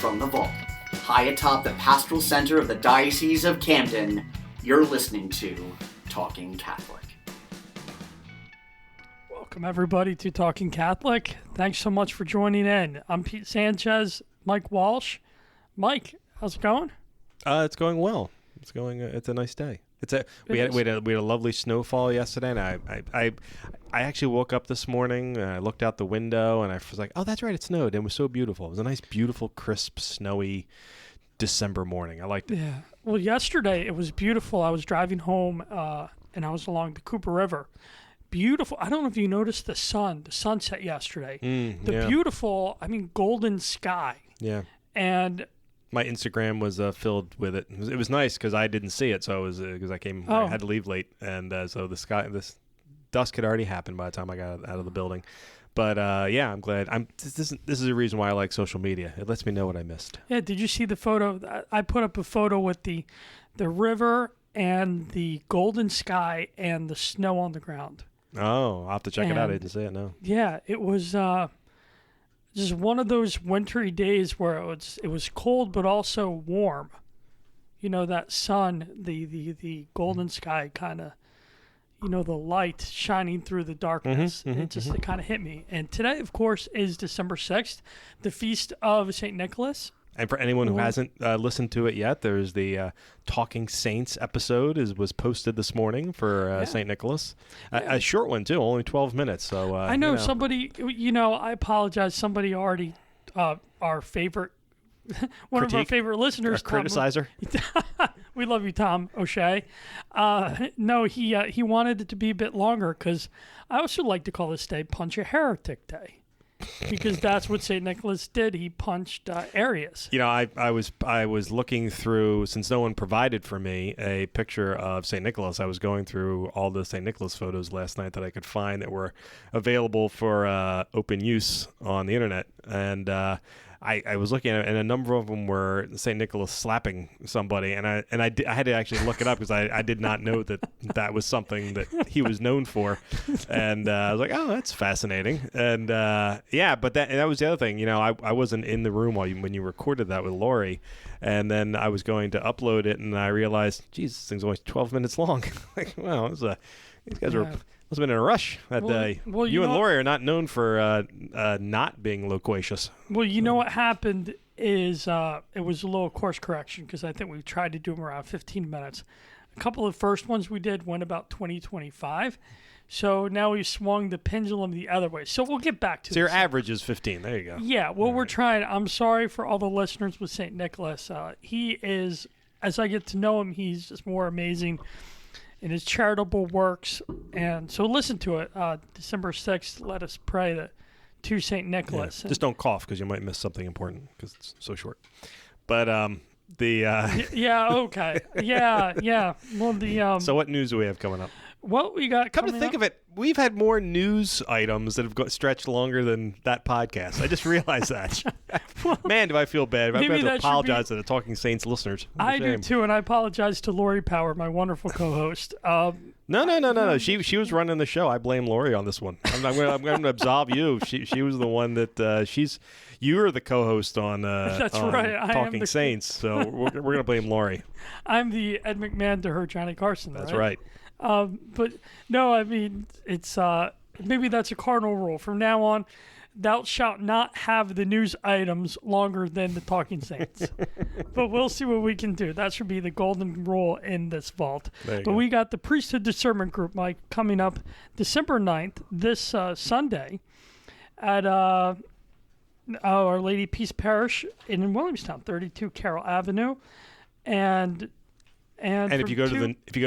from the vault, high atop the pastoral center of the Diocese of Camden, you're listening to Talking Catholic. Welcome, everybody, to Talking Catholic. Thanks so much for joining in. I'm Pete Sanchez, Mike Walsh. Mike, how's it going? It's going well. It's a nice day. We had a lovely snowfall yesterday, and I actually woke up this morning and I looked out the window and I was like, oh, that's right, it snowed. And it was so beautiful. It was a nice, beautiful, crisp, snowy December morning. I liked it. Yeah. Well, yesterday it was beautiful. I was driving home and I was along the Cooper River. Beautiful. I don't know if you noticed the sunset yesterday. Beautiful, golden sky. Yeah. And my Instagram was filled with it. It was nice because I didn't see it, so it was because I had to leave late, and so this dusk had already happened by the time I got out of the building. But yeah, I'm glad. This is a reason why I like social media. It lets me know what I missed. Yeah. Did you see the photo? I put up a photo with the river and the golden sky and the snow on the ground. Oh, I'll have to check it out. I didn't see it. No. Yeah, it was. Just one of those wintry days where it was cold but also warm. You know, that sun, the golden sky kind of, the light shining through the darkness. It kind of hit me. And today, of course, is December 6th, the feast of St. Nicholas. And for anyone who hasn't listened to it yet, there's the Talking Saints episode was posted this morning for St. Nicholas. A short one, too, only 12 minutes. So I know somebody, I apologize. Somebody already, our favorite, one of our favorite listeners. Criticizer. We love you, Tom O'Shea. No, he wanted it to be a bit longer because I also like to call this day Punch a Heretic Day. Because that's what St. Nicholas did. He punched Arius. I was looking through, since no one provided for me a picture of St. Nicholas, I was going through all the St. Nicholas photos last night that I could find that were available for open use on the internet. And I was looking at it, and a number of them were St. Nicholas slapping somebody, and I had to actually look it up because I did not know that was something that he was known for, and I was like, oh, that's fascinating, and but that was the other thing, I wasn't in the room when you recorded that with Lori, and then I was going to upload it, and I realized, geez, this thing's only 12 minutes long. Like, wow, these guys were. Must have been in a rush that day. Well, you and Lori are not known for not being loquacious. Well, what happened is it was a little course correction because I think we tried to do them around 15 minutes. A couple of first ones we did went about 20-25. So now we've swung the pendulum the other way. So we'll get back to it. So your average is 15. There you go. Yeah, well, we're trying. I'm sorry for all the listeners with St. Nicholas. He is, as I get to know him, he's just more amazing in his charitable works. And so listen to it. December 6th, let us pray to St. Nicholas. Yeah, just don't cough because you might miss something important because it's so short. But yeah, okay. Yeah. Well, so what news do we have coming up? What we got Come to think of it, we've had more news items that have stretched longer than that podcast. I just realized that. Man, do I feel bad. I have to apologize to the Talking Saints listeners. I do too, and I apologize to Lori Power, my wonderful co-host. No. She was running the show. I blame Lori on this one. I'm going to absolve you. She was the one that you're the co-host on That's on right. Talking Saints, so we're going to blame Lori. I'm the Ed McMahon to her Johnny Carson. That's right. But no, it's maybe that's a cardinal rule. From now on, thou shalt not have the news items longer than the Talking Saints. But we'll see what we can do. That should be the golden rule in this vault. But we got the Priesthood Discernment Group, Mike, coming up December 9th, this Sunday, at Our Lady Peace Parish in Williamstown, 32 Carroll Avenue, and if you go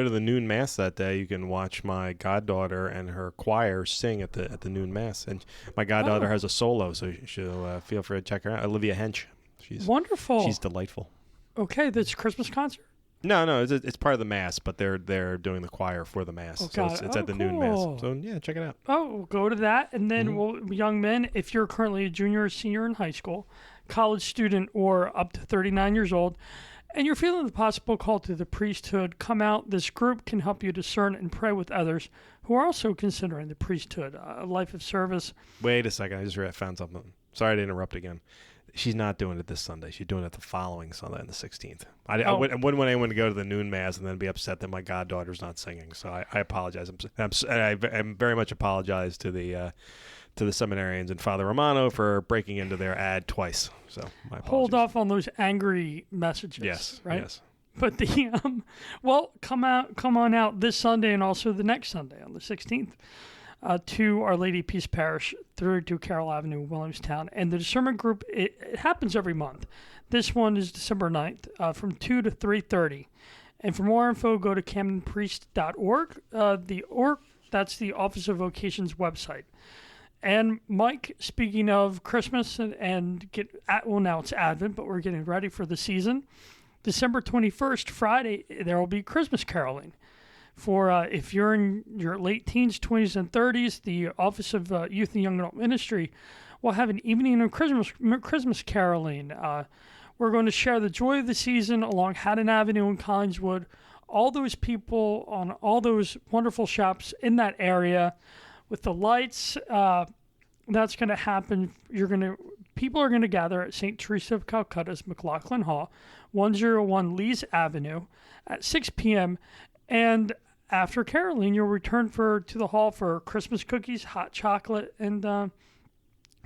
to the noon mass that day, you can watch my goddaughter and her choir sing at the noon mass. And my goddaughter has a solo, so she'll feel free to check her out. Olivia Hench, she's wonderful. She's delightful. Okay, that's a Christmas concert. No, it's part of the mass, but they're doing the choir for the mass, so it's at the noon mass. So yeah, check it out. Oh, we'll go to that, and then young men, if you're currently a junior or senior in high school, college student, or up to 39 years old, and you're feeling the possible call to the priesthood, come out. This group can help you discern and pray with others who are also considering the priesthood, a life of service. Wait a second. I found something. Sorry to interrupt again. She's not doing it this Sunday. She's doing it the following Sunday on the 16th. I wouldn't want anyone to go to the noon mass and then be upset that my goddaughter's not singing. So I apologize. I very much apologize to the seminarians and Father Romano for breaking into their ad twice. So my apologies. Hold off on those angry messages. Yes. Right. Yes. But come on out this Sunday and also the next Sunday on the 16th. To Our Lady of Peace Parish, 32 Carroll Avenue, Williamstown. And the discernment group, it happens every month. This one is December 9th from 2 to 3:30. And for more info, go to CamdenPriest.org. That's the Office of Vocations website. And Mike, speaking of Christmas now it's Advent, but we're getting ready for the season. December 21st, Friday, there will be Christmas caroling. For if you're in your late teens, 20s, and 30s, the Office of Youth and Young Adult Ministry will have an evening of Christmas caroling. We're going to share the joy of the season along Haddon Avenue in Collingswood. All those people on all those wonderful shops in that area with the lights. That's going to happen. People are going to gather at St. Teresa of Calcutta's McLaughlin Hall, 101 Lees Avenue, at 6 p.m. And after caroling, you'll return to the hall for Christmas cookies, hot chocolate, and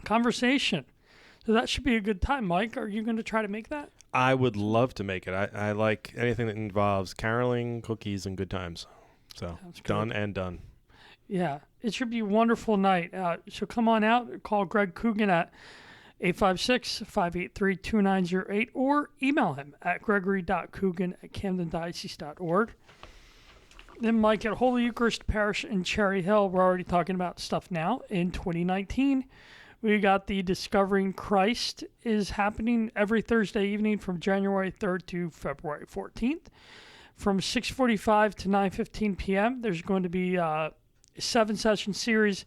conversation. So that should be a good time. Mike, are you going to try to make that? I would love to make it. I like anything that involves caroling, cookies, and good times. So done and done. Yeah, it should be a wonderful night. So come on out. Call Greg Coogan at 856-583-2908 or email him at gregory.coogan@camdendiocese.org. Then, Mike, at Holy Eucharist Parish in Cherry Hill, we're already talking about stuff now. In 2019, we got the Discovering Christ is happening every Thursday evening from January 3rd to February 14th. From 6:45 to 9:15 p.m., there's going to be a 7-session series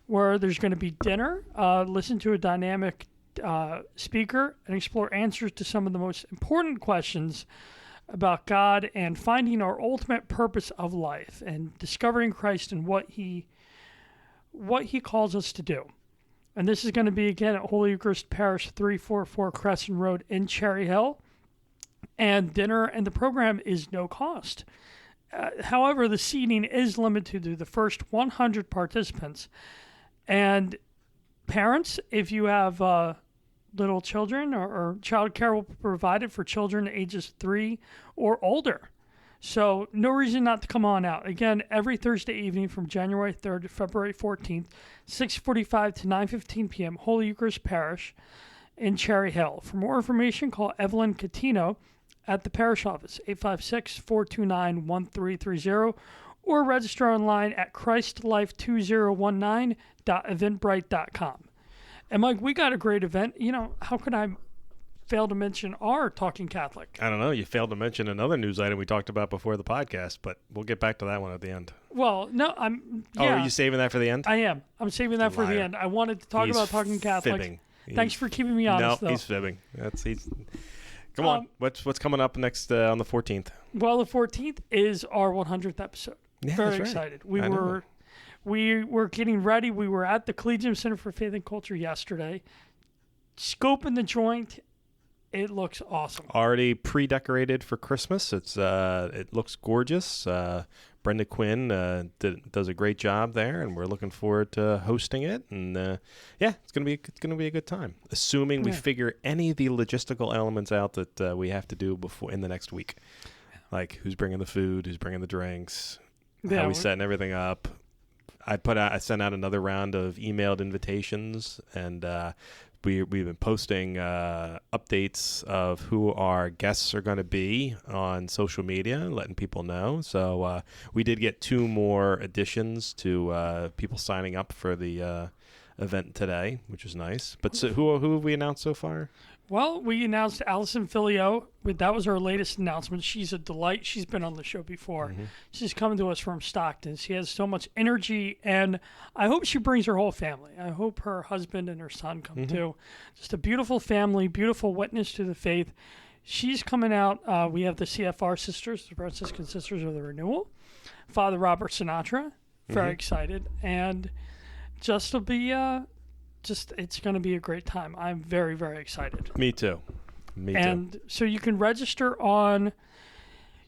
where there's going to be dinner, listen to a dynamic speaker, and explore answers to some of the most important questions about God and finding our ultimate purpose of life and discovering Christ and what he calls us to do. And this is going to be, again, at Holy Eucharist Parish, 344 Crescent Road in Cherry Hill. And dinner and the program is no cost. However, the seating is limited to the first 100 participants. And parents, if you have little children or child care will be provided for children ages 3 or older. So no reason not to come on out. Again, every Thursday evening from January 3rd to February 14th, 6:45 to 9:15 p.m., Holy Eucharist Parish in Cherry Hill. For more information, call Evelyn Catino at the parish office, 856-429-1330, or register online at christlife2019.eventbrite.com. And Mike, we got a great event. How could I fail to mention our Talking Catholic? I don't know. You failed to mention another news item we talked about before the podcast, but we'll get back to that one at the end. Well, no, Oh, are you saving that for the end? I am. I'm saving that for the end. I wanted to talk about Talking Catholic. Fibbing. Thanks for keeping me honest, though. No, he's fibbing. Come on. What's coming up next on the 14th? Well, the 14th is our 100th episode. Yeah, Very that's excited. Right. We were getting ready. We were at the Collegium Center for Faith and Culture yesterday, scoping the joint. It looks awesome. Already pre-decorated for Christmas. It looks gorgeous. Brenda Quinn does a great job there, and we're looking forward to hosting it. And it's gonna be a good time. Assuming we figure any of the logistical elements out that we have to do before in the next week, like who's bringing the food, who's bringing the drinks, how we setting everything up. I sent out another round of emailed invitations, and we've been posting updates of who our guests are going to be on social media, letting people know. So we did get 2 more additions to people signing up for the event today, which is nice. But so who have we announced so far? Well, we announced Allison Filio. That was our latest announcement. She's a delight. She's been on the show before. Mm-hmm. She's coming to us from Stockton. She has so much energy, and I hope she brings her whole family. I hope her husband and her son come too. Just a beautiful family, beautiful witness to the faith. She's coming out. We have the CFR sisters, the Franciscan Sisters of the Renewal. Father Robert Sinatra, very excited. And just to be... it's going to be a great time. I'm very, very excited. Me too. And so you can register on,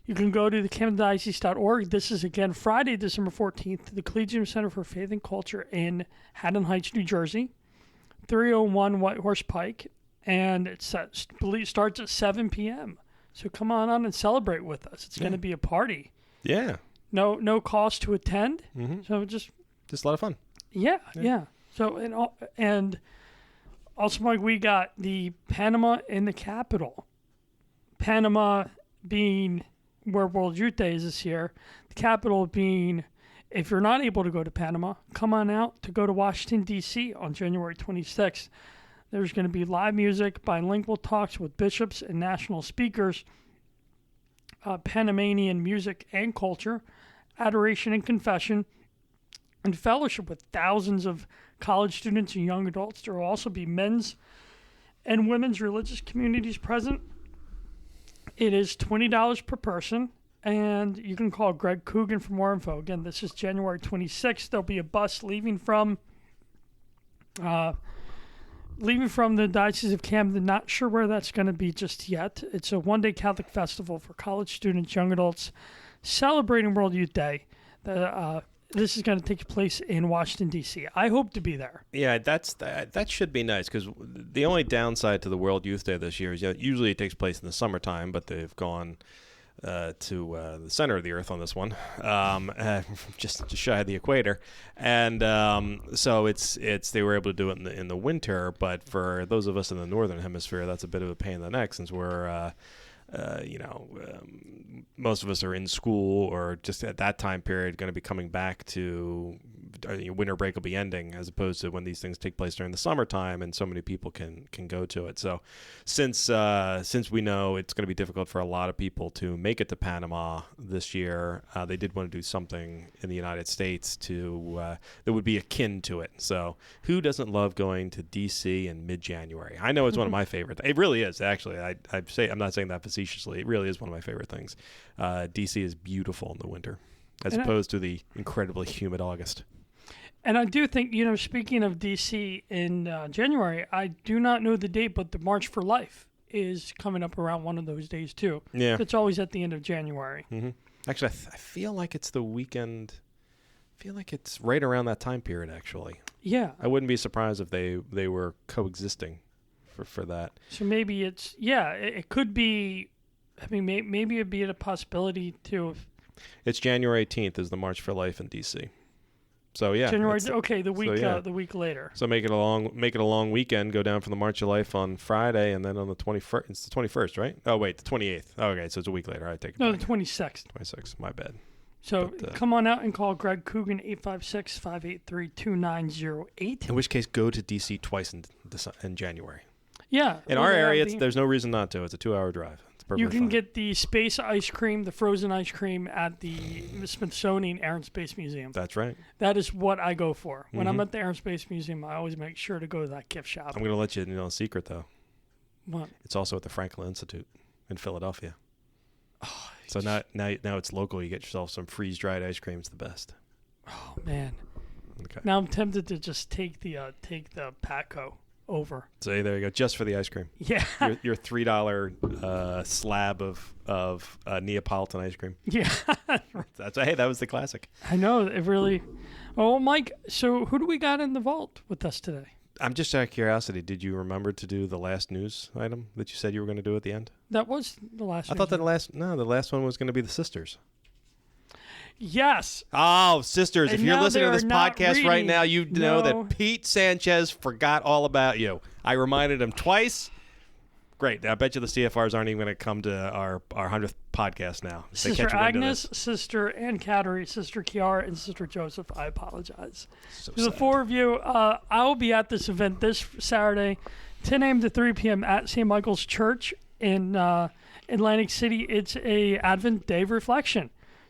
you can go to thecamdendiocese.org. This is, again, Friday, December 14th, the Collegium Center for Faith and Culture in Haddon Heights, New Jersey, 301 White Horse Pike. And it starts at 7 p.m. So come on and celebrate with us. It's going to be a party. Yeah. No cost to attend. Mm-hmm. So just a lot of fun. Yeah. So and also, Mike, we got the Panama in the capital. Panama being where World Youth Day is this year. The capital being, if you're not able to go to Panama, come on out to go to Washington, D.C. on January 26th. There's going to be live music, bilingual talks with bishops and national speakers, Panamanian music and culture, adoration and confession, and fellowship with thousands of college students and young adults. There will also be men's and women's religious communities present. It is $20 per person, and you can call Greg Coogan for more info. Again, this is January 26th. There'll be a bus leaving from the Diocese of Camden. Not sure where that's going to be just yet. It's a one-day Catholic festival for college students, young adults, celebrating World Youth Day. This is going to take place in Washington, D.C. I hope to be there. Yeah, that should be nice, because the only downside to the World Youth Day this year is usually it takes place in the summertime, but they've gone to the center of the earth on this one, just shy of the equator, and so they were able to do it in the winter. But for those of us in the northern hemisphere, that's a bit of a pain in the neck, since we're most of us are in school, or just at that time period going to be coming back to winter break will be ending, as opposed to when these things take place during the summertime and so many people can go to it. So since we know it's going to be difficult for a lot of people to make it to Panama this year, they did want to do something in the United States that would be akin to it. So who doesn't love going to DC in mid-January? I know it's one of my favorite. It really is, actually. I'm not saying that facetiously. It really is one of my favorite things. DC is beautiful in the winter, as opposed to the incredibly humid August. And I do think, speaking of D.C. in January, I do not know the date, but the March for Life is coming up around one of those days, too. Yeah. It's always at the end of January. Mm-hmm. Actually, I feel like it's the weekend. I feel like it's right around that time period, actually. Yeah. I wouldn't be surprised if they were coexisting for that. So maybe it could be, maybe it'd be a possibility, too. It's January 18th is the March for Life in D.C. So yeah, January. Okay, the week later. So make it a long weekend. Go down for the March of Life on Friday, and then on the 21st. It's the 21st, right? Oh wait, the 28th. Okay, so it's a week later. I take it. No, back. the 26th. 26th. My bad. So come on out and call Greg Coogan 856-583-2908. In which case, go to DC twice in January. Yeah. In our area, there's no reason not to. It's a 2-hour drive. You can get the space ice cream, the frozen ice cream at the Smithsonian Air and Space Museum. That's right. That is what I go for. When I'm at the Air and Space Museum, I always make sure to go to that gift shop. I'm going to let you know a secret, though. What? It's also at the Franklin Institute in Philadelphia. Oh, so now it's local. You get yourself some freeze-dried ice cream. It's the best. Oh, man. Okay. Now I'm tempted to just take the Patco over. So there you go, just for the ice cream. Yeah. your $3 slab of Neapolitan ice cream. Yeah. That was the classic. I know, it really. Oh, Mike. So who do we got in the vault with us today? I'm just out of curiosity. Did you remember to do the last news item that you said you were going to do at the end? That was the last. I thought the last one was going to be the sisters. Yes. Oh, sisters, And if you're now listening to they this are not podcast right reading. now, you know No. that Pete Sanchez forgot all about you. I reminded him twice. Great. I bet you the CFRs aren't even going to come to our 100th podcast now. They Sister catch wind of Agnes, this. Sister Ann Cattery, Sister Kiara, and Sister Joseph, I apologize. So To the sad. 4 of you, I will be at this event this Saturday, 10 a.m. to 3 p.m. at St. Michael's Church in Atlantic City. It's a Advent Day of Reflection.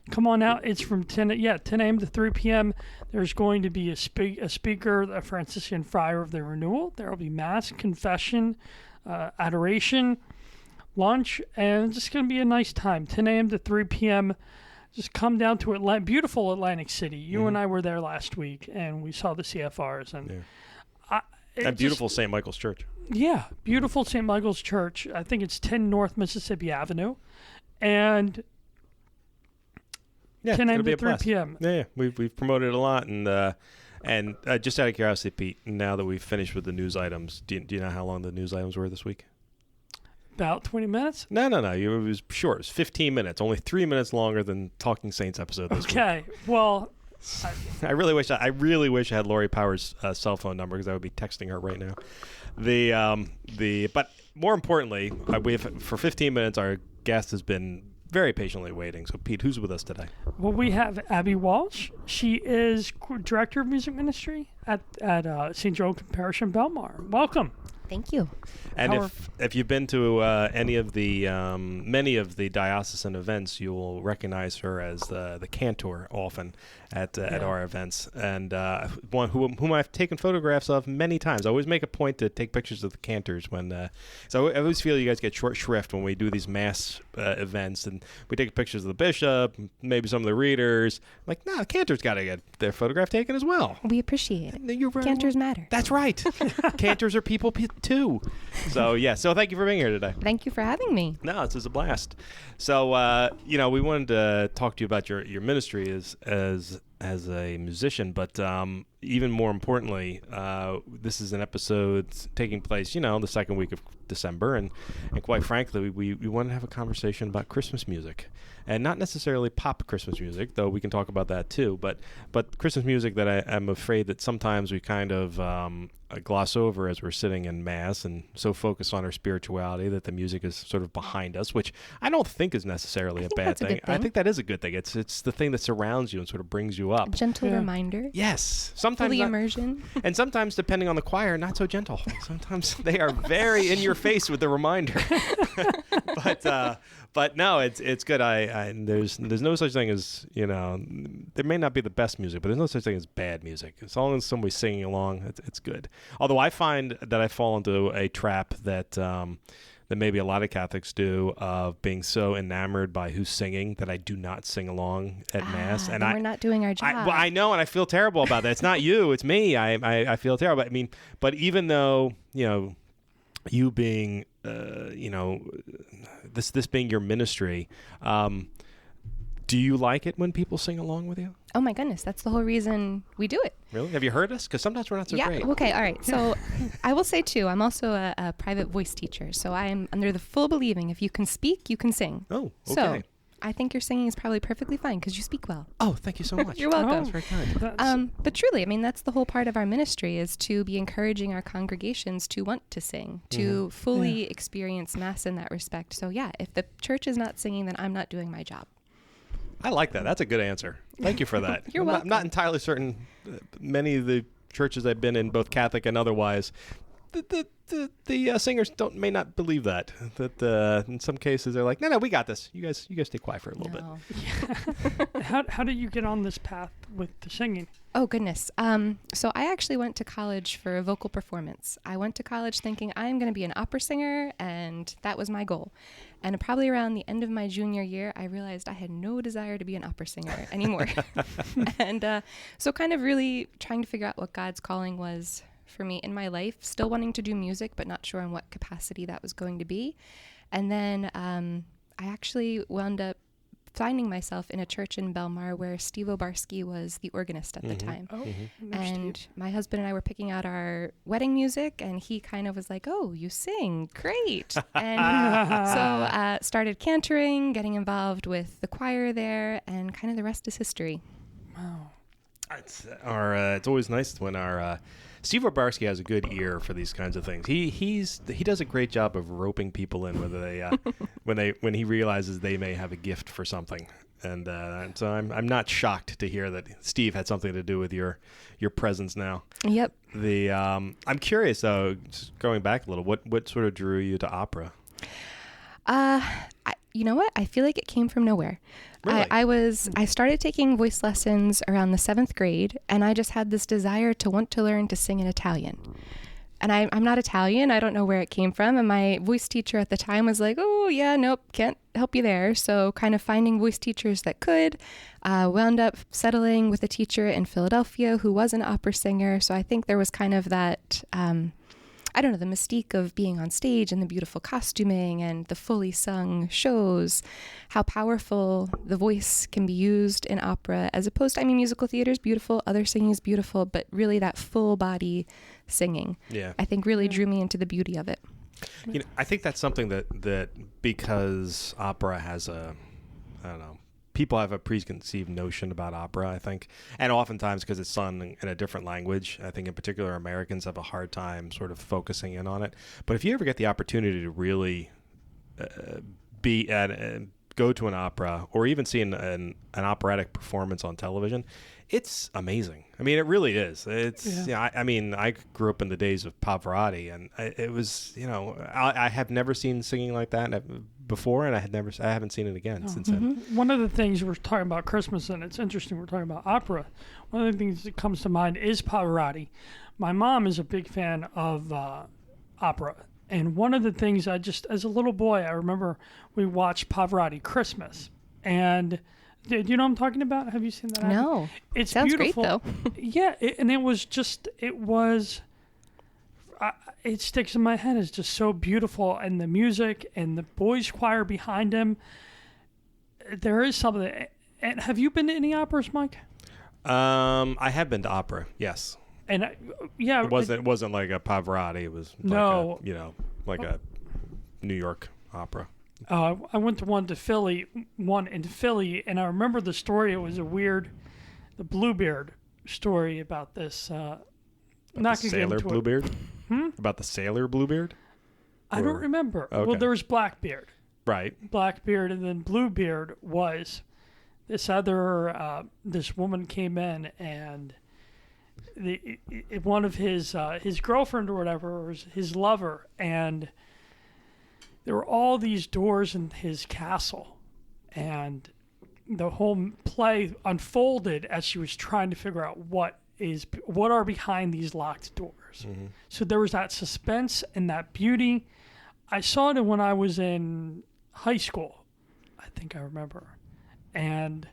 Come on out. It's from 10 a.m. to 3 p.m. There's going to be a speaker, a Franciscan Friar of the Renewal. There will be Mass, confession, adoration, lunch, and it's just going to be a nice time. 10 a.m. to 3 p.m. Just come down to beautiful Atlantic City. You and I were there last week, and we saw the CFRs. And And beautiful St. Michael's Church. Yeah, beautiful St. Michael's Church. I think it's 10 North Mississippi Avenue. And 10 a.m. to 3 p.m. Yeah, we've promoted it a lot. And just out of curiosity, Pete, now that we've finished with the news items, do you know how long the news items were this week? About 20 minutes? No. It was short. It was 15 minutes. Only 3 minutes longer than Talking Saints episode this week. Okay, well... I really wish I had Lori Power's cell phone number, because I would be texting her right now. But more importantly, for 15 minutes, our guest has been very patiently waiting. So, Pete, who's with us today? Well, we have Abby Walsh. She is Director of Music Ministry at St. Joachim Parish in Bellmawr. Welcome. Thank you. And if you've been to any of the many of the diocesan events, you will recognize her as the cantor often at our events, and one whom I've taken photographs of many times. I always make a point to take pictures of the cantors so I always feel you guys get short shrift when we do these mass events, and we take pictures of the bishop, maybe some of the readers. I'm like, no, cantors got to get their photograph taken as well. We appreciate it. Cantors matter. That's right. Cantors are people too. So thank you for being here today. Thank you for having me. No, this is a blast. So we wanted to talk to you about your ministry as a musician, but even more importantly, this is an episode taking place, the second week of December, and quite frankly, we want to have a conversation about Christmas music, and not necessarily pop Christmas music, though we can talk about that too, but Christmas music that I'm afraid that sometimes we kind of gloss over as we're sitting in Mass, and so focus on our spirituality that the music is sort of behind us, which I don't think is necessarily a bad thing. I think that is a good thing. It's the thing that surrounds you and sort of brings you up. A gentle reminder. Yes. Sometimes fully immersion. And sometimes, depending on the choir, not so gentle. Sometimes they are very in your face with the reminder. But no, it's good. There's no such thing as, there may not be the best music, but there's no such thing as bad music. As long as somebody's singing along, it's good. Although I find that I fall into a trap that maybe a lot of Catholics do, of being so enamored by who's singing that I do not sing along at Mass. And we're not doing our job. I know, and I feel terrible about that. It's not you, it's me. I feel terrible. I mean, but even though, you being, this being your ministry, do you like it when people sing along with you? Oh my goodness, that's the whole reason we do it. Really? Have you heard us? Because sometimes we're not so great. Okay, all right. So I will say too, I'm also a private voice teacher. So I am under the full believing if you can speak, you can sing. Oh, okay. So I think your singing is probably perfectly fine because you speak well. Oh, thank you so much. You're welcome. That's very kind. But truly, that's the whole part of our ministry, is to be encouraging our congregations to want to sing, to fully experience Mass in that respect. So if the church is not singing, then I'm not doing my job. I like that. That's a good answer. Thank you for that. You're welcome. I'm not entirely certain. Many of the churches I've been in, both Catholic and otherwise, the singers may not believe that. That in some cases they're like, no, we got this. You guys stay quiet for a little bit. How did you get on this path with the singing? Oh, goodness. So I actually went to college for vocal performance. I went to college thinking I'm going to be an opera singer, and that was my goal. And probably around the end of my junior year, I realized I had no desire to be an opera singer anymore. And so kind of really trying to figure out what God's calling was for me in my life, still wanting to do music, but not sure in what capacity that was going to be. And then I actually wound up finding myself in a church in Bellmawr where Steve Obarski was the organist at the time. Oh, and my husband and I were picking out our wedding music, and he kind of was like, oh, you sing, great. And so started cantoring, getting involved with the choir there, and kind of the rest is history. Wow. It's always nice when our Steve Obarski has a good ear for these kinds of things. He does a great job of roping people in, whether they when he realizes they may have a gift for something. And so I'm not shocked to hear that Steve had something to do with your presence now. Yep. I'm curious though, just going back a little, what sort of drew you to opera? You know what? I feel like it came from nowhere. Really? I started taking voice lessons around the 7th grade, and I just had this desire to want to learn to sing in Italian. And I'm not Italian. I don't know where it came from. And my voice teacher at the time was like, oh, yeah, nope, can't help you there. So kind of finding voice teachers that could, wound up settling with a teacher in Philadelphia who was an opera singer. So I think there was kind of that, I don't know, the mystique of being on stage and the beautiful costuming and the fully sung shows, how powerful the voice can be used in opera, as opposed to, I mean, musical theater is beautiful, other singing is beautiful, but really that full body singing, I think really drew me into the beauty of it. You know, I think that's something that because opera has I don't know, people have a preconceived notion about opera, I think, and oftentimes because it's sung in a different language. I think in particular Americans have a hard time sort of focusing in on it. But if you ever get the opportunity to really go to an opera or even see an operatic performance on television, it's amazing. I mean, it really is. It's I mean, I grew up in the days of Pavarotti, and it was, you know, I have never seen singing like that before, and I haven't seen it again since then. One of the things we're talking about Christmas, and it's interesting we're talking about opera. One of the things that comes to mind is Pavarotti. My mom is a big fan of opera, and one of the things as a little boy, I remember we watched Pavarotti Christmas, and do you know what I'm talking about? Have you seen that? No. It sounds beautiful. Great, though. Yeah, it sticks in my head. It's just so beautiful, and the music and the boys' choir behind him. There is something. And have you been to any operas, Mike? I have been to opera, yes. And it wasn't like a Pavarotti. It was like a New York opera. I went to one in Philly, and I remember the story. It was the Bluebeard story about this. About the sailor Bluebeard? About the sailor Bluebeard? I don't remember. Okay. Well, there was Blackbeard. Right. Blackbeard, and then Bluebeard was this other, this woman came in, and one of his girlfriend or whatever, or his lover, and there were all these doors in his castle, and the whole play unfolded as she was trying to figure out what are behind these locked doors. Mm-hmm. So there was that suspense and that beauty. I saw it when I was in high school, I think I remember, and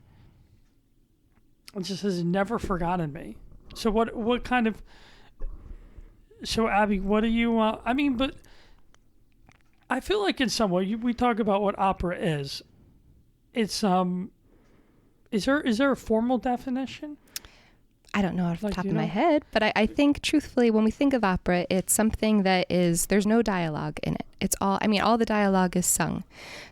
it just has never forgotten me. So what kind of? So Abby, what do you? But I feel like in some way we talk about what opera is. It's Is there a formal definition? I don't know off the top of my head, but I think truthfully, when we think of opera, it's something that there's no dialogue in it. It's all the dialogue is sung.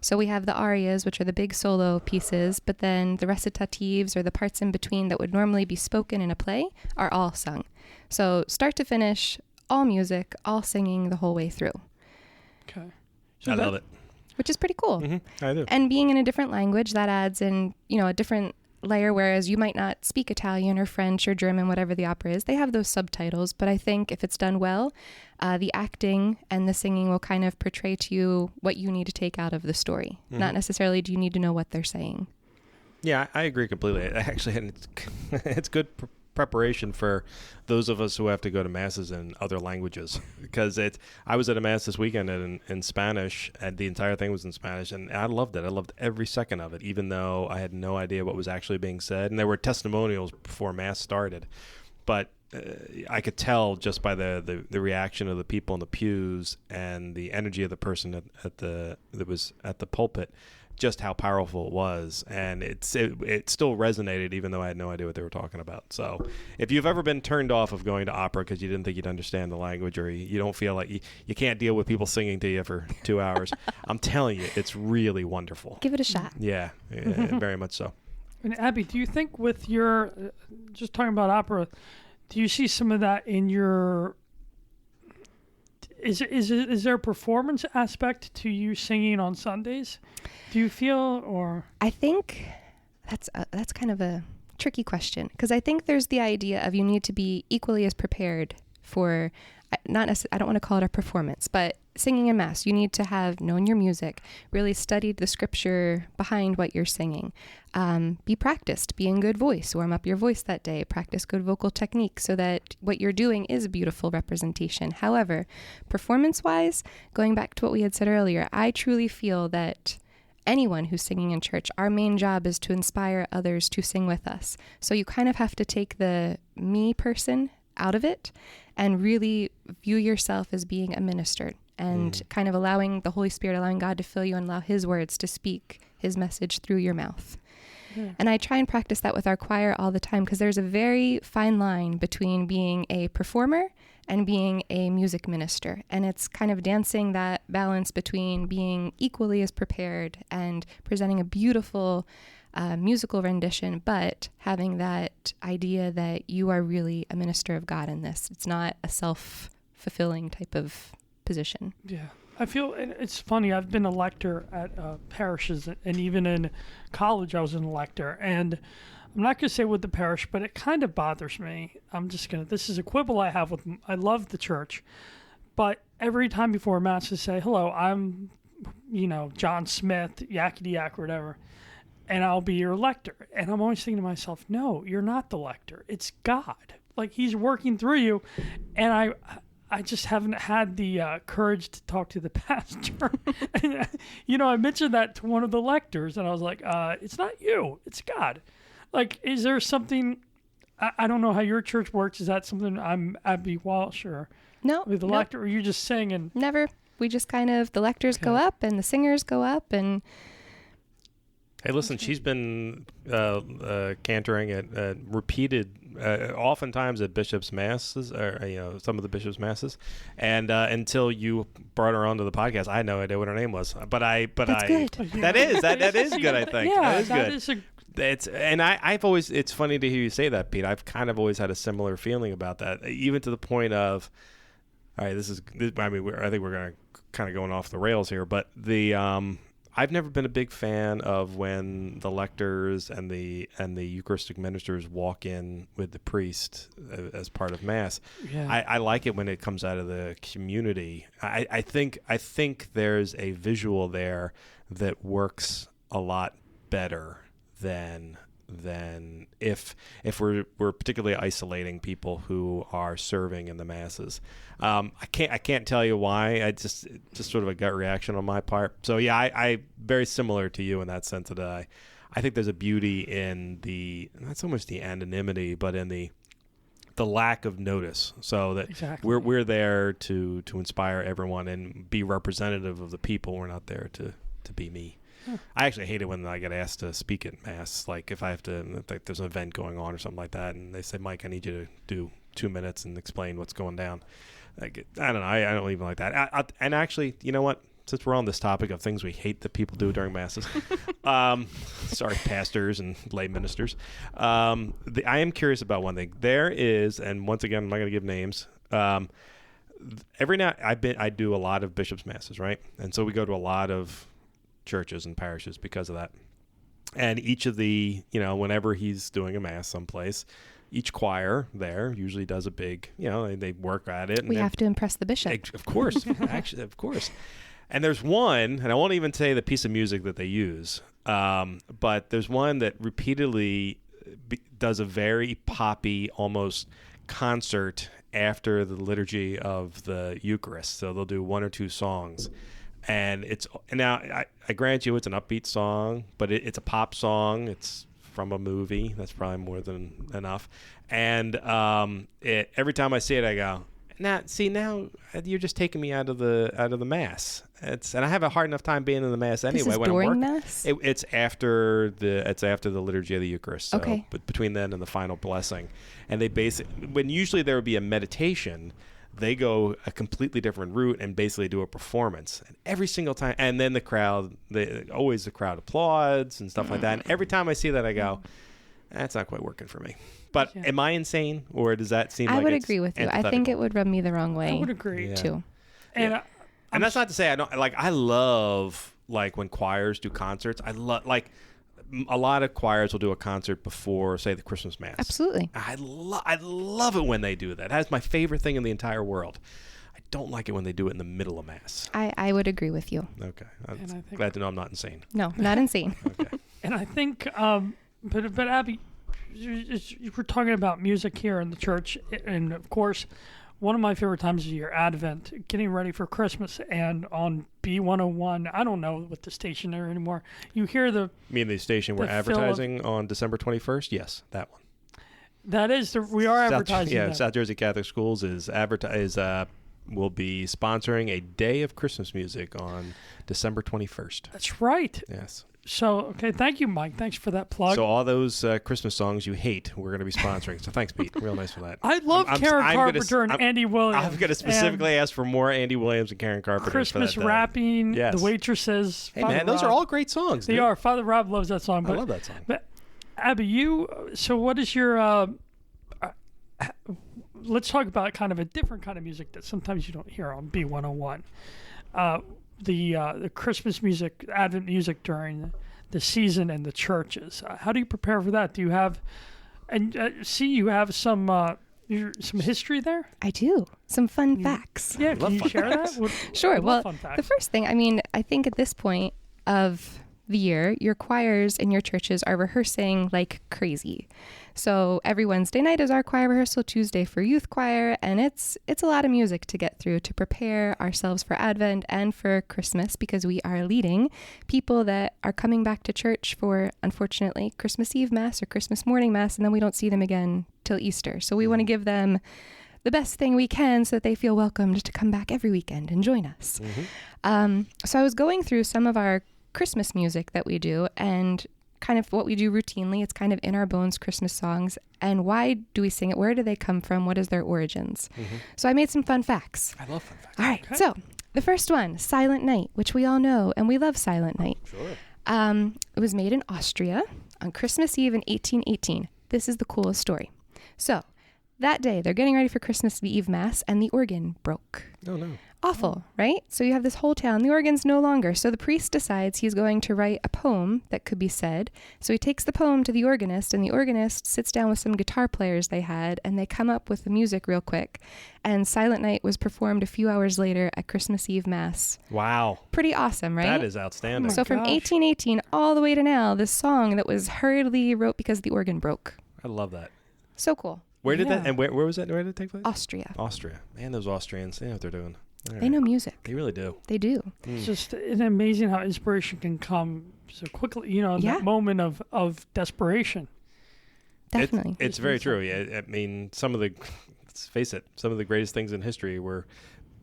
So we have the arias, which are the big solo pieces, but then the recitatives or the parts in between that would normally be spoken in a play are all sung. So start to finish, all music, all singing the whole way through. Okay. I love it. Which is pretty cool. Mm-hmm. I do. And being in a different language, that adds in, a different layer, whereas you might not speak Italian or French or German, whatever the opera is. They have those subtitles, but I think if it's done well, the acting and the singing will kind of portray to you what you need to take out of the story. Mm-hmm. Not necessarily do you need to know what they're saying. Yeah, I agree completely. Actually, and it's good preparation for those of us who have to go to masses in other languages, because I was at a mass this weekend in Spanish, and the entire thing was in Spanish, and I loved it. I loved every second of it, even though I had no idea what was actually being said, and there were testimonials before mass started, but I could tell just by the reaction of the people in the pews and the energy of the person that was at the pulpit, just how powerful it was, and it still resonated even though I had no idea what they were talking about. So if you've ever been turned off of going to opera because you didn't think you'd understand the language, or you don't feel like you can't deal with people singing to you for 2 hours, I'm telling you, it's really wonderful. Give it a shot. Yeah, very much so. And Abby, do you think with your just talking about opera, do you see some of that in your? Is there a performance aspect to you singing on Sundays? Do you feel, or? I think that's kind of a tricky question, because I think there's the idea of you need to be equally as prepared for I don't want to call it a performance, but singing in Mass, you need to have known your music, really studied the scripture behind what you're singing, be practiced, be in good voice, warm up your voice that day, practice good vocal technique so that what you're doing is a beautiful representation. However, performance-wise, going back to what we had said earlier, I truly feel that anyone who's singing in church, our main job is to inspire others to sing with us. So you kind of have to take the me person out of it and really view yourself as being a minister and kind of allowing the Holy Spirit, allowing God to fill you and allow his words to speak his message through your mouth. Yeah. And I try and practice that with our choir all the time because there's a very fine line between being a performer and being a music minister. And it's kind of dancing that balance between being equally as prepared and presenting a beautiful musical rendition, but having that idea that you are really a minister of God in this. It's not a self-fulfilling type of position. Yeah. I feel it's funny. I've been a lector at parishes, and even in college I was an lector. And I'm not going to say with the parish, but it kind of bothers me. This is a quibble I have with, I love the church, but every time before Mass I say, hello, I'm, John Smith, yakety yak, or whatever, and I'll be your lector. And I'm always thinking to myself, no, you're not the lector. It's God. Like, he's working through you. And I just haven't had the courage to talk to the pastor. And, I mentioned that to one of the lectors, and I was like, it's not you, it's God. Like, is there something, I don't know how your church works. Is that something I'm Abigail Walsh or the lector, or you just sing and? Never. We just kind of, the lectors go up and the singers go up and. Hey, listen, she's been cantoring at repeated, oftentimes at bishops' masses, or some of the bishops' masses, and until you brought her onto the podcast, I had no idea what her name was. That's good. That is good. I think that is good. It's funny to hear you say that, Pete. I've kind of always had a similar feeling about that, even to the point of, all right, I think we're going to kind of going off the rails here, but I've never been a big fan of when the lectors and the Eucharistic ministers walk in with the priest as part of Mass. Yeah. I like it when it comes out of the community. I think there's a visual there that works a lot better than if we're particularly isolating people who are serving in the masses. I can't tell you why. I just sort of a gut reaction on my part. So yeah, I very similar to you in that sense that I think there's a beauty in not so much the anonymity, but in the lack of notice. So that exactly. we're there to inspire everyone and be representative of the people. We're not there to be me. Huh. I actually hate it when I get asked to speak at Mass. Like if I have to, like there's an event going on or something like that, and they say, Mike, I need you to do 2 minutes and explain what's going down. Like, I don't know. I don't even like that. And actually, you know what? Since we're on this topic of things we hate that people do during Masses, sorry, pastors and lay ministers. I am curious about one thing. There is, and once again, I'm not going to give names. Every now I do a lot of bishops' Masses, right? And so we go to a lot of churches and parishes because of that. And each of the, whenever he's doing a Mass someplace, each choir there usually does a big, they work at it. We have to impress the bishop. Of course. Actually, of course. And there's one, and I won't even say the piece of music that they use, but there's one that repeatedly does a very poppy, almost concert after the liturgy of the Eucharist. So they'll do 1 or 2 songs. And I grant you it's an upbeat song, but it's a pop song. It's from a movie. That's probably more than enough. And every time I see it, I go, now you're just taking me out of the Mass. And I have a hard enough time being in the Mass anyway. This is when during I'm working. Mass? It's after the liturgy of the Eucharist. So, okay. But between then and the final blessing, and when usually there would be a meditation, they go a completely different route and basically do a performance. And every single time, and then the crowd applauds and stuff like that. And every time I see that, I go, that's not quite working for me. But am I insane, or does that seem like I would agree with you. I think it would rub me the wrong way. I would agree too. And and that's not to say I don't like. I love like when choirs do concerts. I love like a lot of choirs will do a concert before, say, the Christmas Mass. Absolutely. I love it when they do that. That's my favorite thing in the entire world. I don't like it when they do it in the middle of Mass. I would agree with you. Okay. I'm And I think- glad to know I'm not insane. No, not insane. Okay. And I think, but Abby, you were talking about music here in the church, and of course, one of my favorite times of the year, Advent, getting ready for Christmas, and on B101, I don't know what the station there anymore. You hear You mean the station we're the advertising on December 21st? Yes, that one. that is we are advertising. Yeah, that. South Jersey Catholic Schools will be sponsoring a day of Christmas music on December 21st. That's right. Yes. So okay, thank you, Mike. Thanks for that plug. So all those Christmas songs you hate, we're going to be sponsoring. So thanks, Pete. Real nice for that. I love Karen Carpenter and Andy Williams. I'm going to specifically ask for more Andy Williams and Karen Carpenter. Christmas for that, rapping, yes. The Waitresses. Hey, Father man, those Rob. are all great songs. They dude. are. Father Rob loves that song. I But, love that song. But Abby, so what is your? Let's talk about kind of a different kind of music that sometimes you don't hear on B101. The Christmas music, Advent music during the season in the churches. How do you prepare for that? Do you have, and you have some history there? I do. Some fun facts. Yeah, love can you fun share facts. that? Sure. I love Well, fun facts. the first thing, I think at this point of the year, your choirs in your churches are rehearsing like crazy. So every Wednesday night is our choir rehearsal, Tuesday for youth choir, and it's a lot of music to get through to prepare ourselves for Advent and for Christmas, because we are leading people that are coming back to church for, unfortunately, Christmas Eve Mass or Christmas morning Mass, and then we don't see them again till Easter. So we want to give them the best thing we can so that they feel welcomed to come back every weekend and join us. So I was going through some of our Christmas music that we do, and kind of what we do routinely. It's kind of in our bones Christmas songs. And why do we sing it? Where do they come from? What is their origins? So I made some fun facts. I love fun facts. All right. So the first one, Silent Night, which we all know, and we love Silent Night. Sure. It was made in Austria on Christmas Eve in 1818. This is the coolest story. So that day, they're getting ready for Christmas Eve Mass, and the organ broke. Oh, no. Awful, right? So you have this whole town, the organ's no longer. So the priest decides he's going to write a poem that could be said. So he takes the poem to the organist, and the organist sits down with some guitar players they had, and they come up with the music real quick. And Silent Night was performed a few hours later at Christmas Eve Mass. Wow. Pretty awesome, right? That is outstanding. Oh So from gosh. 1818 all the way to now, this song that was hurriedly wrote because the organ broke. I love that. So cool. Where did that, Yeah. and where was that, where did it take place? Austria. Austria. Man, those Austrians, they know what they're doing. All They right. know music. They really do. They do. It's just amazing how inspiration can come so quickly, in Yeah. that moment of desperation. Definitely. It's very true. Yeah, I mean, let's face it, some of the greatest things in history were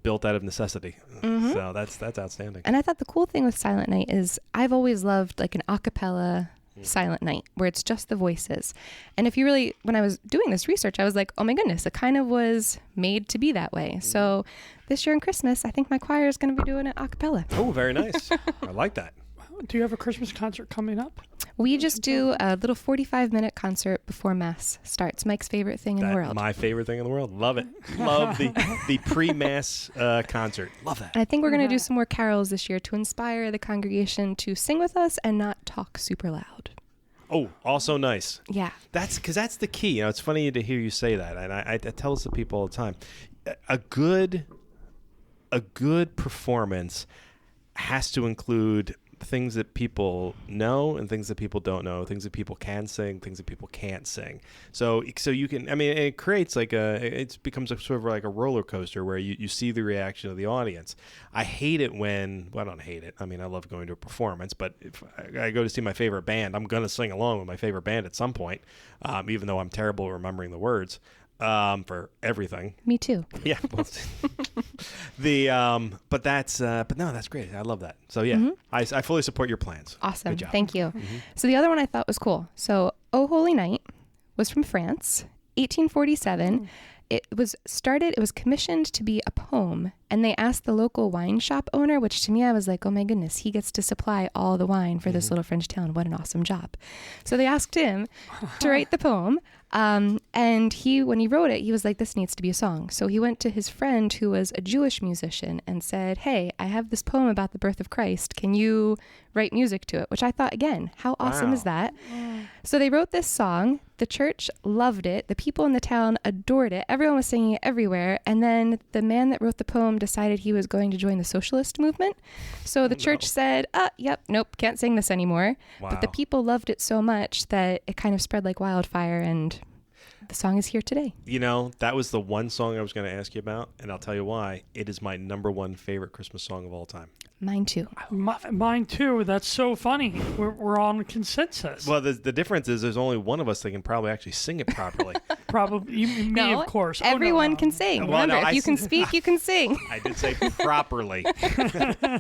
built out of necessity. So that's outstanding. And I thought the cool thing with Silent Night is I've always loved like an a cappella Silent Night where it's just the voices. And if you really, when I was doing this research, I was like, oh my goodness, it kind of was made to be that way. So this year in Christmas, I think my choir is going to be doing it a cappella. Oh, very nice. I like that. Do you have a Christmas concert coming up? We just do a little 45-minute concert before Mass starts. Mike's favorite thing in the world. My favorite thing in the world. Love it. Love the pre-mass concert. Love that. And I think we're going to do some more carols this year to inspire the congregation to sing with us and not talk super loud. Oh, also nice. Yeah. That's because that's the key. It's funny to hear you say that, and I tell this to people all the time. A good performance has to include things that people know and things that people don't know, things that people can sing, things that people can't sing. So you can, I mean, it creates it becomes a sort of like a roller coaster where you see the reaction of the audience. I hate it when, well, I don't hate it. I mean, I love going to a performance, but if I go to see my favorite band, I'm going to sing along with my favorite band at some point, even though I'm terrible at remembering the words. For everything. Me too. Yeah. Well, but no, that's great. I love that. So yeah, I fully support your plans. Awesome. Good job. Thank you. So the other one I thought was cool. So Oh Holy Night was from France, 1847. it was commissioned to be a poem, and they asked the local wine shop owner, which to me, I was like, oh my goodness, he gets to supply all the wine for this little French town. What an awesome job. So they asked him to write the poem. And when he wrote it, he was like, this needs to be a song. So he went to his friend who was a Jewish musician and said, hey, I have this poem about the birth of Christ. Can you write music to it? Which I thought, again, how awesome is that? So they wrote this song. The church loved it. The people in the town adored it. Everyone was singing it everywhere. And then the man that wrote the poem decided he was going to join the socialist movement. So the church said, nope, can't sing this anymore. Wow. But the people loved it so much that it kind of spread like wildfire, and the song is here today. You know, that was the one song I was going to ask you about, and I'll tell you why. It is my number one favorite Christmas song of all time. Mine too. Mine too. That's so funny. We're on consensus. Well, the difference is there's only one of us that can probably actually sing it properly. Probably me, No, of course. everyone can sing. Well, Remember, no, if you can speak, you can sing. I did say properly.